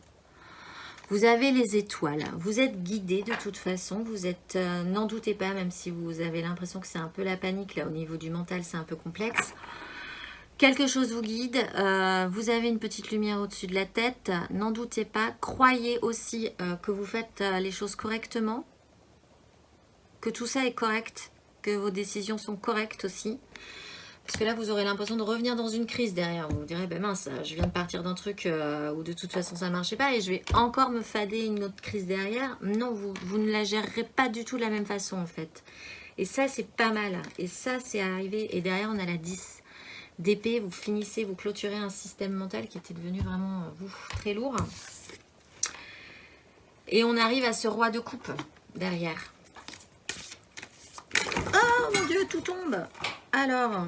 Vous avez les étoiles. Vous êtes guidé de toute façon. Vous êtes, n'en doutez pas, même si vous avez l'impression que c'est un peu la panique. Là, au niveau du mental, c'est un peu complexe. Quelque chose vous guide. Vous avez une petite lumière au-dessus de la tête. N'en doutez pas. Croyez aussi que vous faites les choses correctement. Que tout ça est correct. Que vos décisions sont correctes aussi. Parce que là, vous aurez l'impression de revenir dans une crise derrière. Vous vous direz, ben mince, je viens de partir d'un truc où de toute façon ça ne marchait pas et je vais encore me fader une autre crise derrière. Non, vous ne la gérerez pas du tout de la même façon en fait. Et ça, c'est pas mal. Et ça, c'est arrivé. Et derrière, on a la 10 d'épée. Vous finissez, vous clôturez un système mental qui était devenu vraiment très lourd. Et on arrive à ce roi de coupe derrière. Oh mon Dieu, tout tombe. Alors,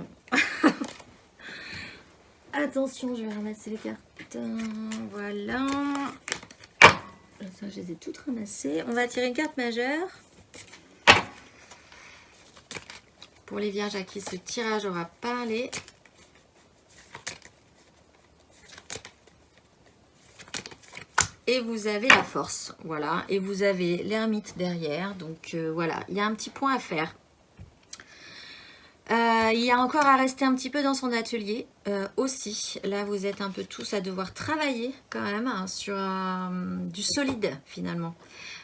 attention, je vais ramasser les cartes. Voilà. Ça, je les ai toutes ramassées. On va tirer une carte majeure. Pour les vierges à qui ce tirage aura parlé. Et vous avez la force, voilà. Et vous avez l'ermite derrière. Donc voilà, il y a un petit point à faire. Il y a encore à rester un petit peu dans son atelier aussi. Là, vous êtes un peu tous à devoir travailler quand même hein, sur du solide finalement.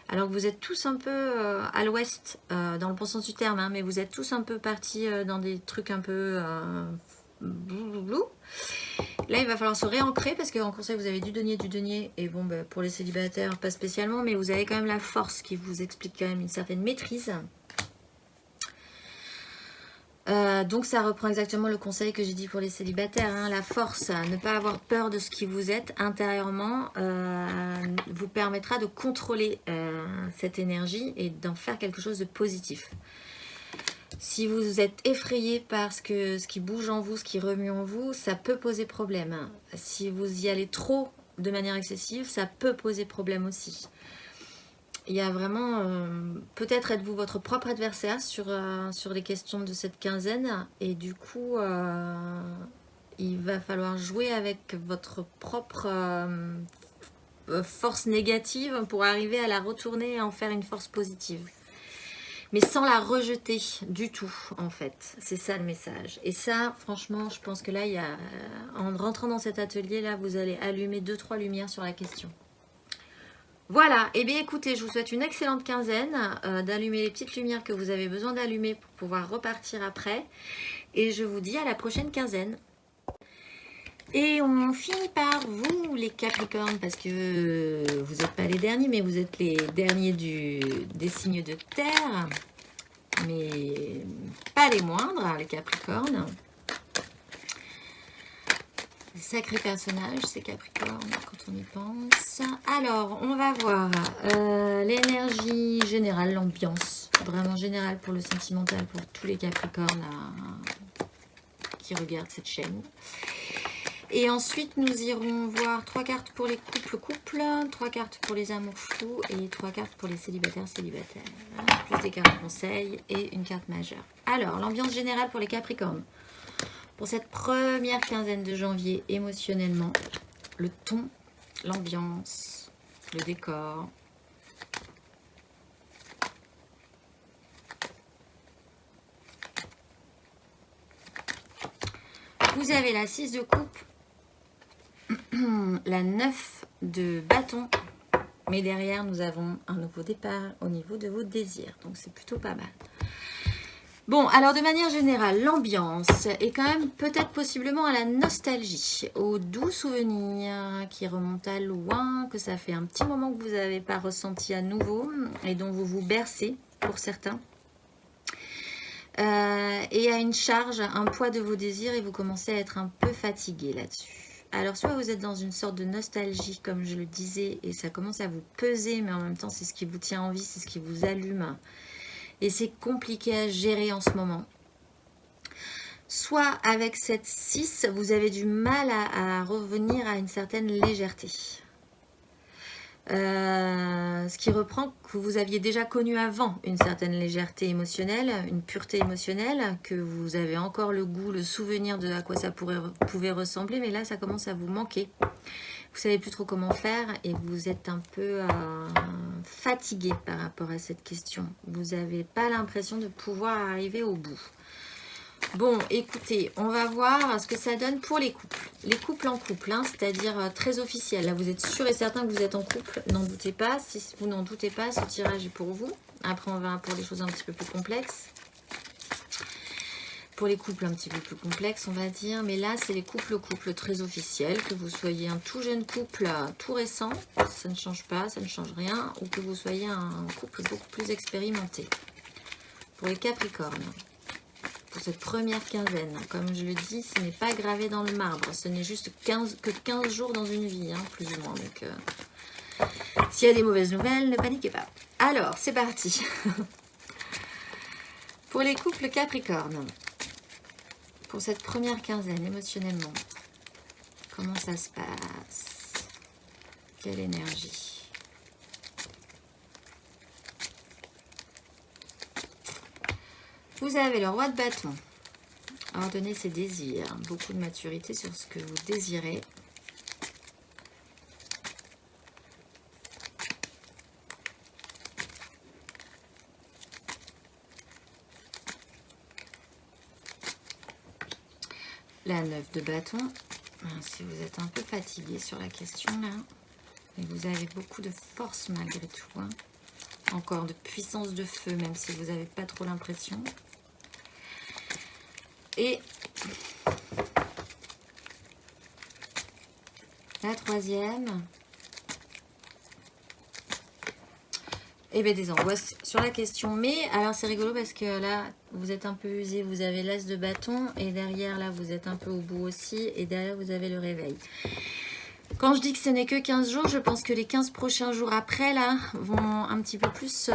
Alors que vous êtes tous un peu à l'ouest, dans le bon sens du terme, hein, mais vous êtes tous un peu partis dans des trucs un peu blou. Là, il va falloir se réancrer parce qu'en conseil, vous avez du denier. Et bon, bah, pour les célibataires, pas spécialement, mais vous avez quand même la force qui vous explique quand même une certaine maîtrise. Donc ça reprend exactement le conseil que j'ai dit pour les célibataires, hein, la force, ne pas avoir peur de ce qui vous êtes intérieurement vous permettra de contrôler cette énergie et d'en faire quelque chose de positif. Si vous êtes effrayé par ce qui bouge en vous, ce qui remue en vous, ça peut poser problème. Hein. Si vous y allez trop de manière excessive, ça peut poser problème aussi. Il y a vraiment, peut-être êtes-vous votre propre adversaire sur les questions de cette quinzaine. Et du coup, il va falloir jouer avec votre propre force négative pour arriver à la retourner et en faire une force positive. Mais sans la rejeter du tout, en fait. C'est ça le message. Et ça, franchement, je pense que là, en rentrant dans cet atelier-là, vous allez allumer 2-3 lumières sur la question. Voilà, et bien écoutez, je vous souhaite une excellente quinzaine, d'allumer les petites lumières que vous avez besoin d'allumer pour pouvoir repartir après. Et je vous dis à la prochaine quinzaine. Et on finit par vous, les Capricornes, parce que vous n'êtes pas les derniers, mais vous êtes les derniers des signes de terre. Mais pas les moindres, les Capricornes. Sacré personnage, ces Capricornes, quand on y pense. Alors, on va voir l'énergie générale, l'ambiance, vraiment générale pour le sentimental, pour tous les Capricornes qui regardent cette chaîne. Et ensuite, nous irons voir 3 cartes pour les couples, 3 cartes pour les amours fous et 3 cartes pour les célibataires. Plus des cartes conseils et une carte majeure. Alors, l'ambiance générale pour les Capricornes. Pour cette première quinzaine de janvier, émotionnellement, le ton, l'ambiance, le décor. Vous avez la 6 de coupe, la 9 de bâton, mais derrière, nous avons un nouveau départ au niveau de vos désirs. Donc, c'est plutôt pas mal. Bon, alors de manière générale, l'ambiance est quand même peut-être possiblement à la nostalgie, aux doux souvenirs qui remontent à loin, que ça fait un petit moment que vous n'avez pas ressenti à nouveau et dont vous vous bercez pour certains. Et à une charge, un poids de vos désirs et vous commencez à être un peu fatigué là-dessus. Alors soit vous êtes dans une sorte de nostalgie comme je le disais et ça commence à vous peser mais en même temps c'est ce qui vous tient en vie, c'est ce qui vous allume. Et c'est compliqué à gérer en ce moment. Soit avec cette 6, vous avez du mal à revenir à une certaine légèreté. Ce qui reprend que vous aviez déjà connu avant une certaine légèreté émotionnelle, une pureté émotionnelle, que vous avez encore le goût, le souvenir de à quoi ça pouvait ressembler, mais là ça commence à vous manquer. Vous savez plus trop comment faire et vous êtes un peu fatigué par rapport à cette question. Vous n'avez pas l'impression de pouvoir arriver au bout. Bon, écoutez, on va voir ce que ça donne pour les couples. Les couples en couple, hein, c'est-à-dire très officiel. Là, vous êtes sûr et certain que vous êtes en couple. N'en doutez pas. Si vous n'en doutez pas, ce tirage est pour vous. Après, on va pour des choses un petit peu plus complexes. pour les couples un petit peu plus complexes, on va dire. Mais là, c'est les couples très officiels. Que vous soyez un tout jeune couple, tout récent, ça ne change pas, ça ne change rien. Ou que vous soyez un couple beaucoup plus expérimenté. Pour les Capricornes, pour cette première quinzaine, comme je le dis, ce n'est pas gravé dans le marbre. Ce n'est juste que 15 jours dans une vie, hein, plus ou moins. Donc, s'il y a des mauvaises nouvelles, ne paniquez pas. Alors, c'est parti. Pour les couples Capricornes, pour cette première quinzaine, émotionnellement, comment ça se passe? Quelle énergie? Vous avez le roi de bâton. Ordonner ses désirs. Beaucoup de maturité sur ce que vous désirez. La 9 de bâton. Si vous êtes un peu fatigué sur la question là, mais vous avez beaucoup de force malgré tout. Hein. Encore de puissance de feu, même si vous n'avez pas trop l'impression. Et la troisième. Et bien des angoisses sur la question. Mais alors c'est rigolo parce que là, vous êtes un peu usé. Vous avez l'as de bâton. Et derrière, là, vous êtes un peu au bout aussi. Et derrière, vous avez le réveil. Quand je dis que ce n'est que 15 jours, je pense que les 15 prochains jours après, là, vont un petit peu plus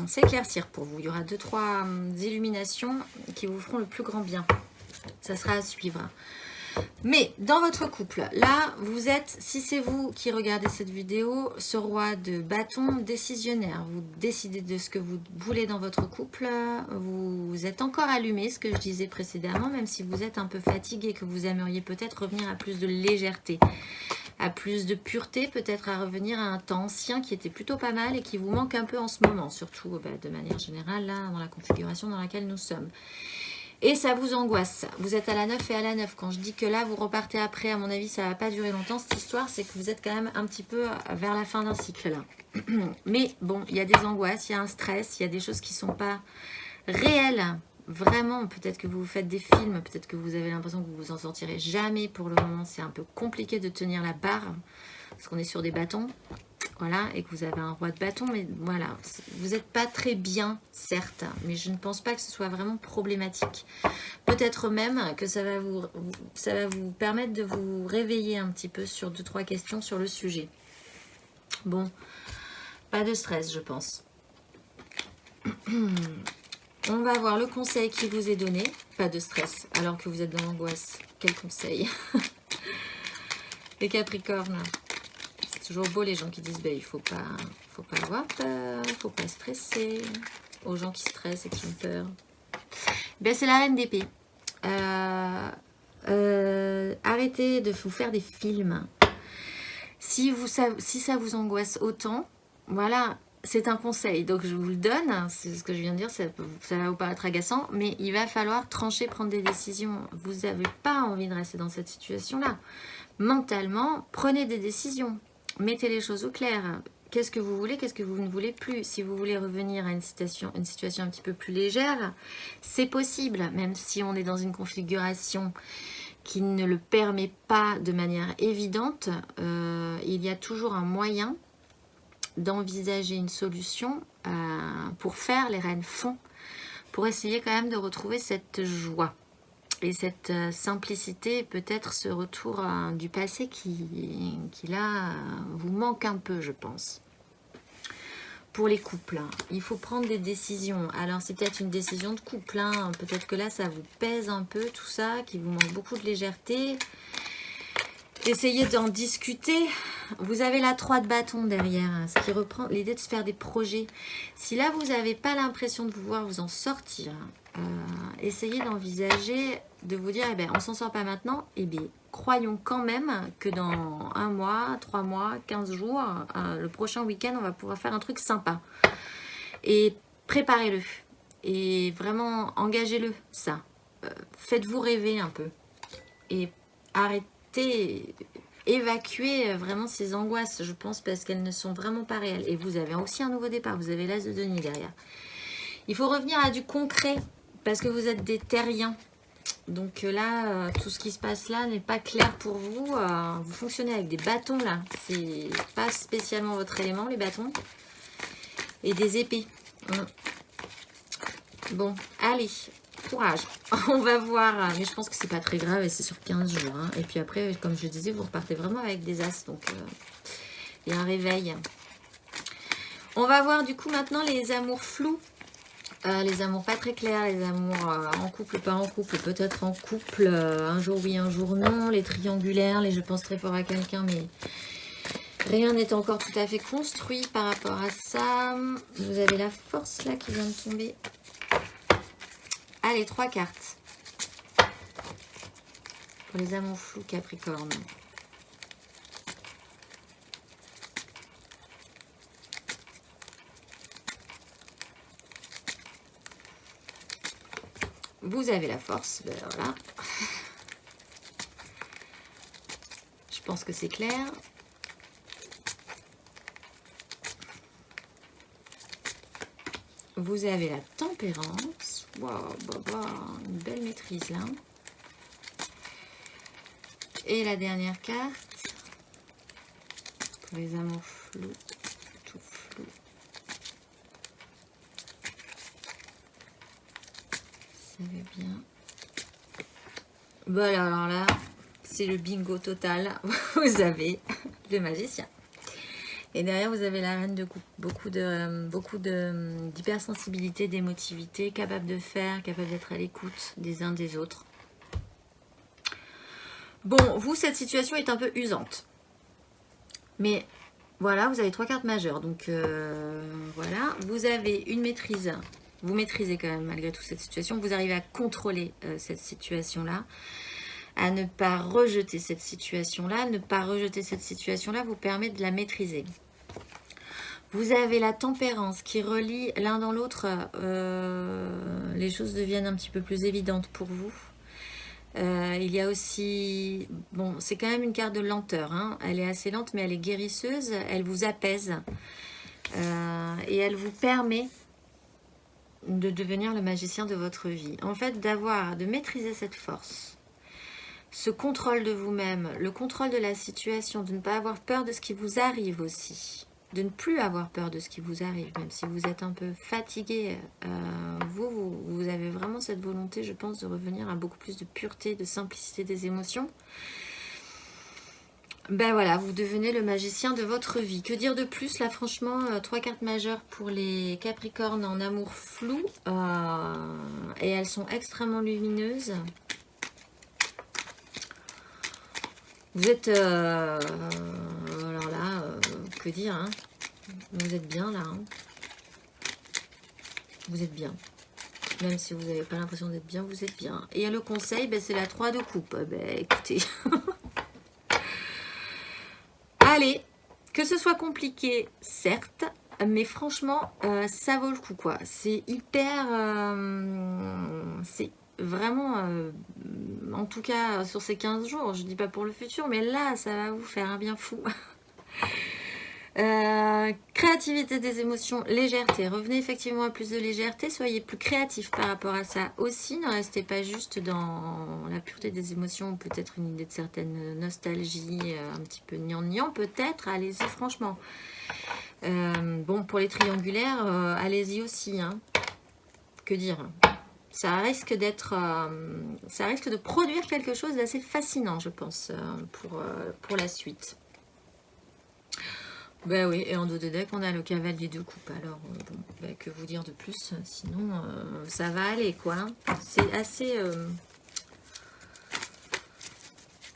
s'éclaircir pour vous. Il y aura 2-3 illuminations qui vous feront le plus grand bien. Ça sera à suivre. Mais dans votre couple, là, vous êtes, si c'est vous qui regardez cette vidéo, ce roi de bâton décisionnaire. Vous décidez de ce que vous voulez dans votre couple. Vous êtes encore allumé, ce que je disais précédemment, même si vous êtes un peu fatigué, que vous aimeriez peut-être revenir à plus de légèreté, à plus de pureté, peut-être à revenir à un temps ancien qui était plutôt pas mal et qui vous manque un peu en ce moment, surtout de manière générale, là, dans la configuration dans laquelle nous sommes. Et ça vous angoisse. Vous êtes à la 9 et à la 9. Quand je dis que là, vous repartez après, à mon avis, ça ne va pas durer longtemps, cette histoire. C'est que vous êtes quand même un petit peu vers la fin d'un cycle, là. Mais bon, il y a des angoisses, il y a un stress, il y a des choses qui ne sont pas réelles. Vraiment, peut-être que vous vous faites des films, peut-être que vous avez l'impression que vous vous en sortirez jamais. Pour le moment, c'est un peu compliqué de tenir la barre. Parce qu'on est sur des bâtons. Voilà, et que vous avez un roi de bâton, mais voilà, vous n'êtes pas très bien, certes, mais je ne pense pas que ce soit vraiment problématique. Peut-être même que ça va vous permettre de vous réveiller un petit peu sur 2-3 questions sur le sujet. Bon, pas de stress, je pense. On va voir le conseil qui vous est donné. Pas de stress, alors que vous êtes dans l'angoisse. Quel conseil? Les Capricornes. Toujours beau les gens qui disent il faut pas avoir peur, faut pas stresser. Aux gens qui stressent et qui ont peur. C'est la reine d'épée. Arrêtez de vous faire des films. Si ça vous angoisse autant, voilà, c'est un conseil. Donc je vous le donne, c'est ce que je viens de dire, ça va vous paraître agaçant, mais il va falloir trancher, prendre des décisions. Vous n'avez pas envie de rester dans cette situation-là. Mentalement, prenez des décisions. Mettez les choses au clair. Qu'est-ce que vous voulez, qu'est-ce que vous ne voulez plus? Si vous voulez revenir à une situation un petit peu plus légère, c'est possible, même si on est dans une configuration qui ne le permet pas de manière évidente. Il y a toujours un moyen d'envisager une solution pour faire les reines font, pour essayer quand même de retrouver cette joie. Et cette simplicité, peut-être ce retour du passé qui là, vous manque un peu, je pense. Pour les couples, il faut prendre des décisions. Alors, c'est peut-être une décision de couple. Hein. Peut-être que là, ça vous pèse un peu, tout ça, qui vous manque beaucoup de légèreté. Essayez d'en discuter. Vous avez la 3 de bâton derrière, ce qui reprend l'idée de se faire des projets. Si là, vous n'avez pas l'impression de pouvoir vous en sortir, essayez d'envisager, de vous dire, on s'en sort pas maintenant, croyons quand même que dans 1 mois, 3 mois, 15 jours, le prochain week-end, on va pouvoir faire un truc sympa. Et préparez-le. Et vraiment, engagez-le, ça. Faites-vous rêver un peu. Et arrêtez, évacuez vraiment ces angoisses, je pense, parce qu'elles ne sont vraiment pas réelles. Et vous avez aussi un nouveau départ. Vous avez l'as de denier derrière. Il faut revenir à du concret parce que vous êtes des terriens. Donc là, tout ce qui se passe là n'est pas clair pour vous. Vous fonctionnez avec des bâtons là. C'est pas spécialement votre élément, les bâtons. Et des épées. Bon, allez, courage. On va voir. Mais je pense que c'est pas très grave et c'est sur 15 jours. Hein. Et puis après, comme je disais, vous repartez vraiment avec des as. Donc, il y a un réveil. On va voir du coup maintenant les amours flous. Les amours pas très clairs, les amours en couple, pas en couple, peut-être en couple, un jour oui, un jour non, les triangulaires, les je pense très fort à quelqu'un, mais rien n'est encore tout à fait construit par rapport à ça. Vous avez la force là qui vient de tomber. Allez, 3 cartes. Pour les amours flous Capricorne. Vous avez la force, ben voilà. Je pense que c'est clair. Vous avez la tempérance. Waouh, une belle maîtrise là. Et la dernière carte. Pour les amours flous, tout flou. Ça va bien. Voilà, alors là, c'est le bingo total. Vous avez le magicien. Et derrière, vous avez la reine de coupe. Beaucoup d'hypersensibilité, d'émotivité, capable de faire, capable d'être à l'écoute des uns des autres. Bon, vous, cette situation est un peu usante. Mais voilà, vous avez 3 cartes majeures. Donc voilà, vous avez une maîtrise. Vous maîtrisez quand même malgré tout cette situation. Vous arrivez à contrôler cette situation-là. À ne pas rejeter cette situation-là. Ne pas rejeter cette situation-là vous permet de la maîtriser. Vous avez la tempérance qui relie l'un dans l'autre. Les choses deviennent un petit peu plus évidentes pour vous. Il y a aussi... Bon, c'est quand même une carte de lenteur. Hein. Elle est assez lente, mais elle est guérisseuse. Elle vous apaise. Et elle vous permet de devenir le magicien de votre vie. En fait, de maîtriser cette force. Ce contrôle de vous-même, le contrôle de la situation, de ne pas avoir peur de ce qui vous arrive aussi. De ne plus avoir peur de ce qui vous arrive, même si vous êtes un peu fatigué. Vous avez vraiment cette volonté, je pense, de revenir à beaucoup plus de pureté, de simplicité des émotions. Ben voilà, vous devenez le magicien de votre vie. Que dire de plus? Là, franchement, 3 cartes majeures pour les Capricornes en amour flou. Et elles sont extrêmement lumineuses. Vous êtes... alors là, que dire, hein? Vous êtes bien, là. Hein, vous êtes bien. Même si vous n'avez pas l'impression d'être bien, vous êtes bien. Et le conseil, ben, c'est la 3 de coupe. Ben, écoutez... Allez, que ce soit compliqué, certes, mais franchement, ça vaut le coup, quoi. C'est hyper... c'est vraiment, en tout cas, sur ces 15 jours, je dis pas pour le futur, mais là, ça va vous faire un bien fou. Créativité des émotions, légèreté. Revenez effectivement à plus de légèreté. Soyez plus créatif par rapport à ça aussi. Ne restez pas juste dans la pureté des émotions, peut-être une idée de certaine nostalgie, un petit peu gnangnan peut-être. Allez-y franchement. Bon, pour les triangulaires, allez-y aussi. Hein. Que dire? Ça risque d'être, ça risque de produire quelque chose d'assez fascinant, je pense, pour la suite. Ben oui, et en dos de deck, on a le cavalier de coupe. Alors, bon, ben, que vous dire de plus? Sinon, ça va aller, quoi. C'est assez...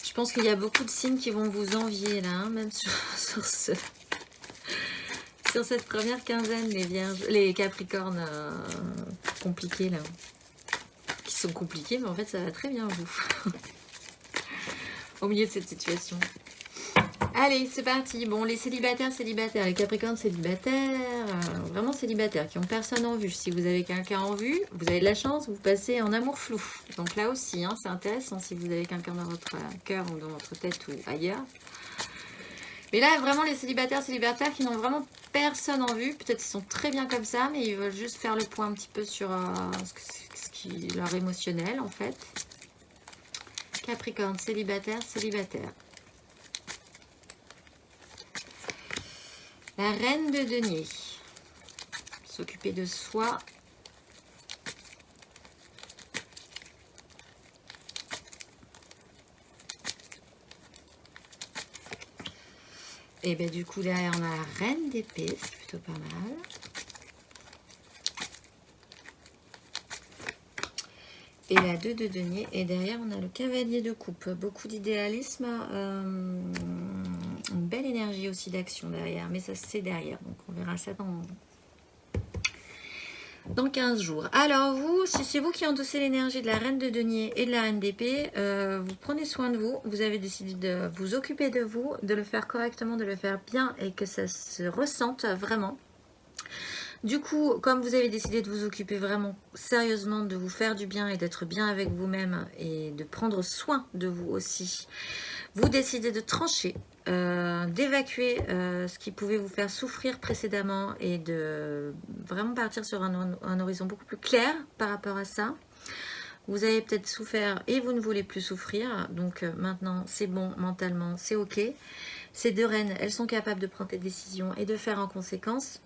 Je pense qu'il y a beaucoup de signes qui vont vous envier, là, hein, même sur cette première quinzaine, les vierges, les capricornes compliqués, là. Qui sont compliqués, mais en fait, ça va très bien, vous. Au milieu de cette situation. Allez, c'est parti. Bon, les célibataires, les capricornes célibataires, vraiment célibataires, qui n'ont personne en vue. Si vous avez quelqu'un en vue, vous avez de la chance, vous passez en amour flou. Donc là aussi, hein, c'est intéressant si vous avez quelqu'un dans votre cœur ou dans votre tête ou ailleurs. Mais là, vraiment, les célibataires qui n'ont vraiment personne en vue, peut-être qu'ils sont très bien comme ça, mais ils veulent juste faire le point un petit peu sur ce qui est leur émotionnel, en fait. Capricorne, célibataire. La reine de denier. S'occuper de soi. Et bien du coup derrière on a la reine d'épée, c'est plutôt pas mal. Et la 2 de denier. Et derrière on a le cavalier de coupe. Beaucoup d'idéalisme. Une belle énergie aussi d'action derrière. Mais ça c'est derrière. Donc on verra ça dans 15 jours. Alors vous, si c'est vous qui endossez l'énergie de la reine de denier et de la reine d'épée, vous prenez soin de vous, vous avez décidé de vous occuper de vous, de le faire correctement, de le faire bien et que ça se ressente vraiment. Du coup, comme vous avez décidé de vous occuper vraiment sérieusement, de vous faire du bien et d'être bien avec vous-même et de prendre soin de vous aussi, vous décidez de trancher, d'évacuer ce qui pouvait vous faire souffrir précédemment et de vraiment partir sur un horizon beaucoup plus clair par rapport à ça. Vous avez peut-être souffert et vous ne voulez plus souffrir. Donc maintenant, c'est bon mentalement, c'est ok. Ces deux reines, elles sont capables de prendre des décisions et de faire en conséquence.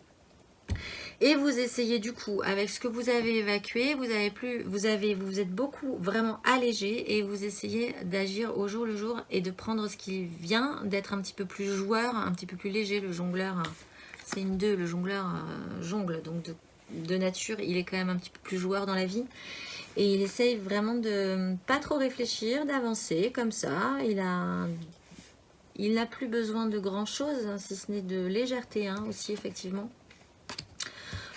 Et vous essayez du coup, avec ce que vous avez évacué, vous êtes beaucoup vraiment allégé et vous essayez d'agir au jour le jour et de prendre ce qui vient, d'être un petit peu plus joueur, un petit peu plus léger. Le jongleur, c'est une 2, le jongleur jongle, donc de nature, il est quand même un petit peu plus joueur dans la vie. Et il essaye vraiment de pas trop réfléchir, d'avancer comme ça. Il n'a plus besoin de grand chose, hein, si ce n'est de légèreté hein, aussi, effectivement.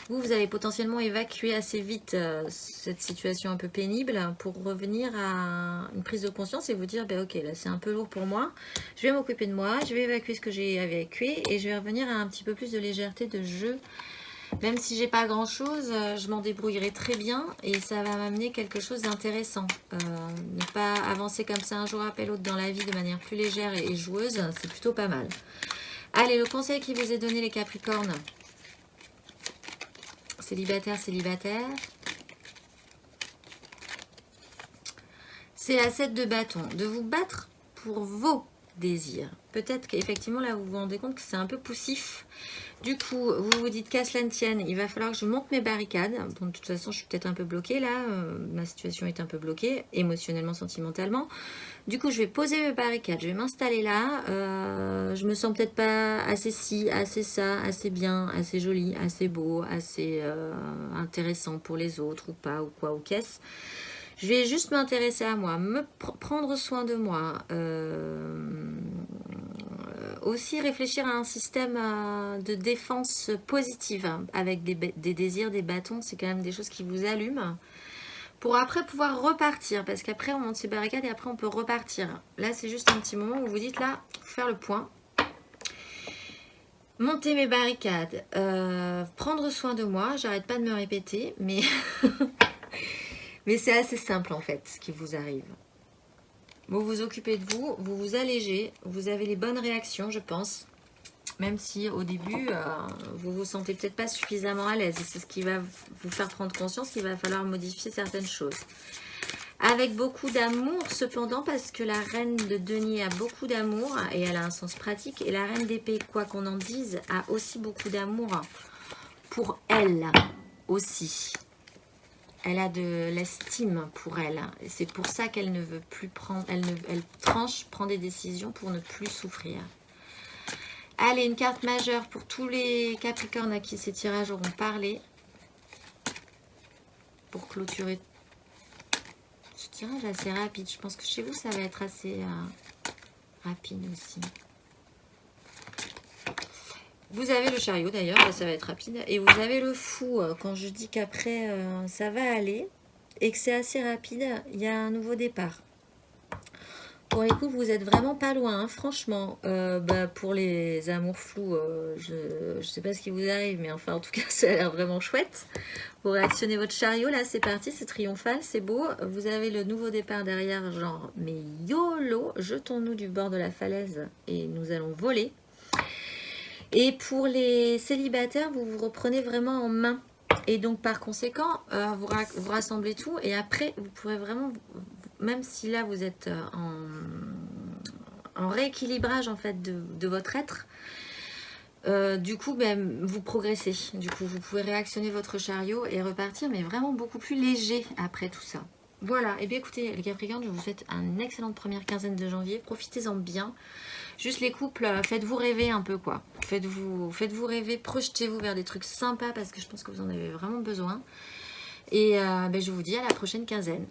Vous avez potentiellement évacué assez vite cette situation un peu pénible pour revenir à une prise de conscience et vous dire, ben ok, là c'est un peu lourd pour moi, je vais m'occuper de moi, je vais évacuer ce que j'ai évacué et je vais revenir à un petit peu plus de légèreté de jeu. Même si j'ai pas grand chose, je m'en débrouillerai très bien et ça va m'amener quelque chose d'intéressant. Ne pas avancer comme ça un jour après l'autre dans la vie de manière plus légère et joueuse, c'est plutôt pas mal. Allez, le conseil qui vous est donné les Capricornes. Célibataire. C'est la 7 de bâton. De vous battre pour vos désirs. Peut-être qu'effectivement, là, vous vous rendez compte que c'est un peu poussif. Du coup, vous vous dites qu'à cela ne tienne, il va falloir que je monte mes barricades. Bon, de toute façon, je suis peut-être un peu bloquée là. Ma situation est un peu bloquée, émotionnellement, sentimentalement. Du coup, je vais poser mes barricades, je vais m'installer là. Je me sens peut-être pas assez ci, assez ça, assez bien, assez joli, assez beau, assez intéressant pour les autres ou pas, ou quoi, ou qu'est-ce. Je vais juste m'intéresser à moi, prendre soin de moi. Aussi réfléchir à un système de défense positive hein, avec des désirs, des bâtons. C'est quand même des choses qui vous allument. Pour après pouvoir repartir, parce qu'après on monte ses barricades et après on peut repartir. Là c'est juste un petit moment où vous dites là, faire le point. Monter mes barricades, prendre soin de moi, j'arrête pas de me répéter, mais, mais c'est assez simple en fait ce qui vous arrive. Vous vous occupez de vous, vous vous allégez, vous avez les bonnes réactions je pense. Même si au début, vous vous sentez peut-être pas suffisamment à l'aise. C'est ce qui va vous faire prendre conscience qu'il va falloir modifier certaines choses. Avec beaucoup d'amour cependant, parce que la reine de denier a beaucoup d'amour et elle a un sens pratique. Et la reine d'épée, quoi qu'on en dise, a aussi beaucoup d'amour pour elle aussi. Elle a de l'estime pour elle. Et c'est pour ça qu'elle ne veut plus prendre, elle tranche, prend des décisions pour ne plus souffrir. Allez, une carte majeure pour tous les Capricornes à qui ces tirages auront parlé. Pour clôturer ce tirage assez rapide. Je pense que chez vous, ça va être assez rapide aussi. Vous avez le chariot d'ailleurs, là ça va être rapide. Et vous avez le fou. Quand je dis qu'après ça va aller et que c'est assez rapide, il y a un nouveau départ. Pour les coups, vous êtes vraiment pas loin, hein, franchement. Pour les amours flous, je sais pas ce qui vous arrive, mais enfin, en tout cas, ça a l'air vraiment chouette. Vous réactionnez votre chariot, là, c'est parti, c'est triomphal, c'est beau. Vous avez le nouveau départ derrière, genre, mais YOLO, jetons-nous du bord de la falaise et nous allons voler. Et pour les célibataires, vous vous reprenez vraiment en main. Et donc par conséquent, vous rassemblez tout et après, vous pourrez vraiment, même si là vous êtes en rééquilibrage en fait de votre être, du coup, ben, vous progressez. Du coup, vous pouvez réactionner votre chariot et repartir, mais vraiment beaucoup plus léger après tout ça. Voilà, et bien écoutez, les Capricornes, je vous souhaite une excellente première quinzaine de janvier. Profitez-en bien. Juste les couples, faites-vous rêver un peu, quoi. Faites-vous rêver, projetez-vous vers des trucs sympas parce que je pense que vous en avez vraiment besoin. Et ben, je vous dis à la prochaine quinzaine.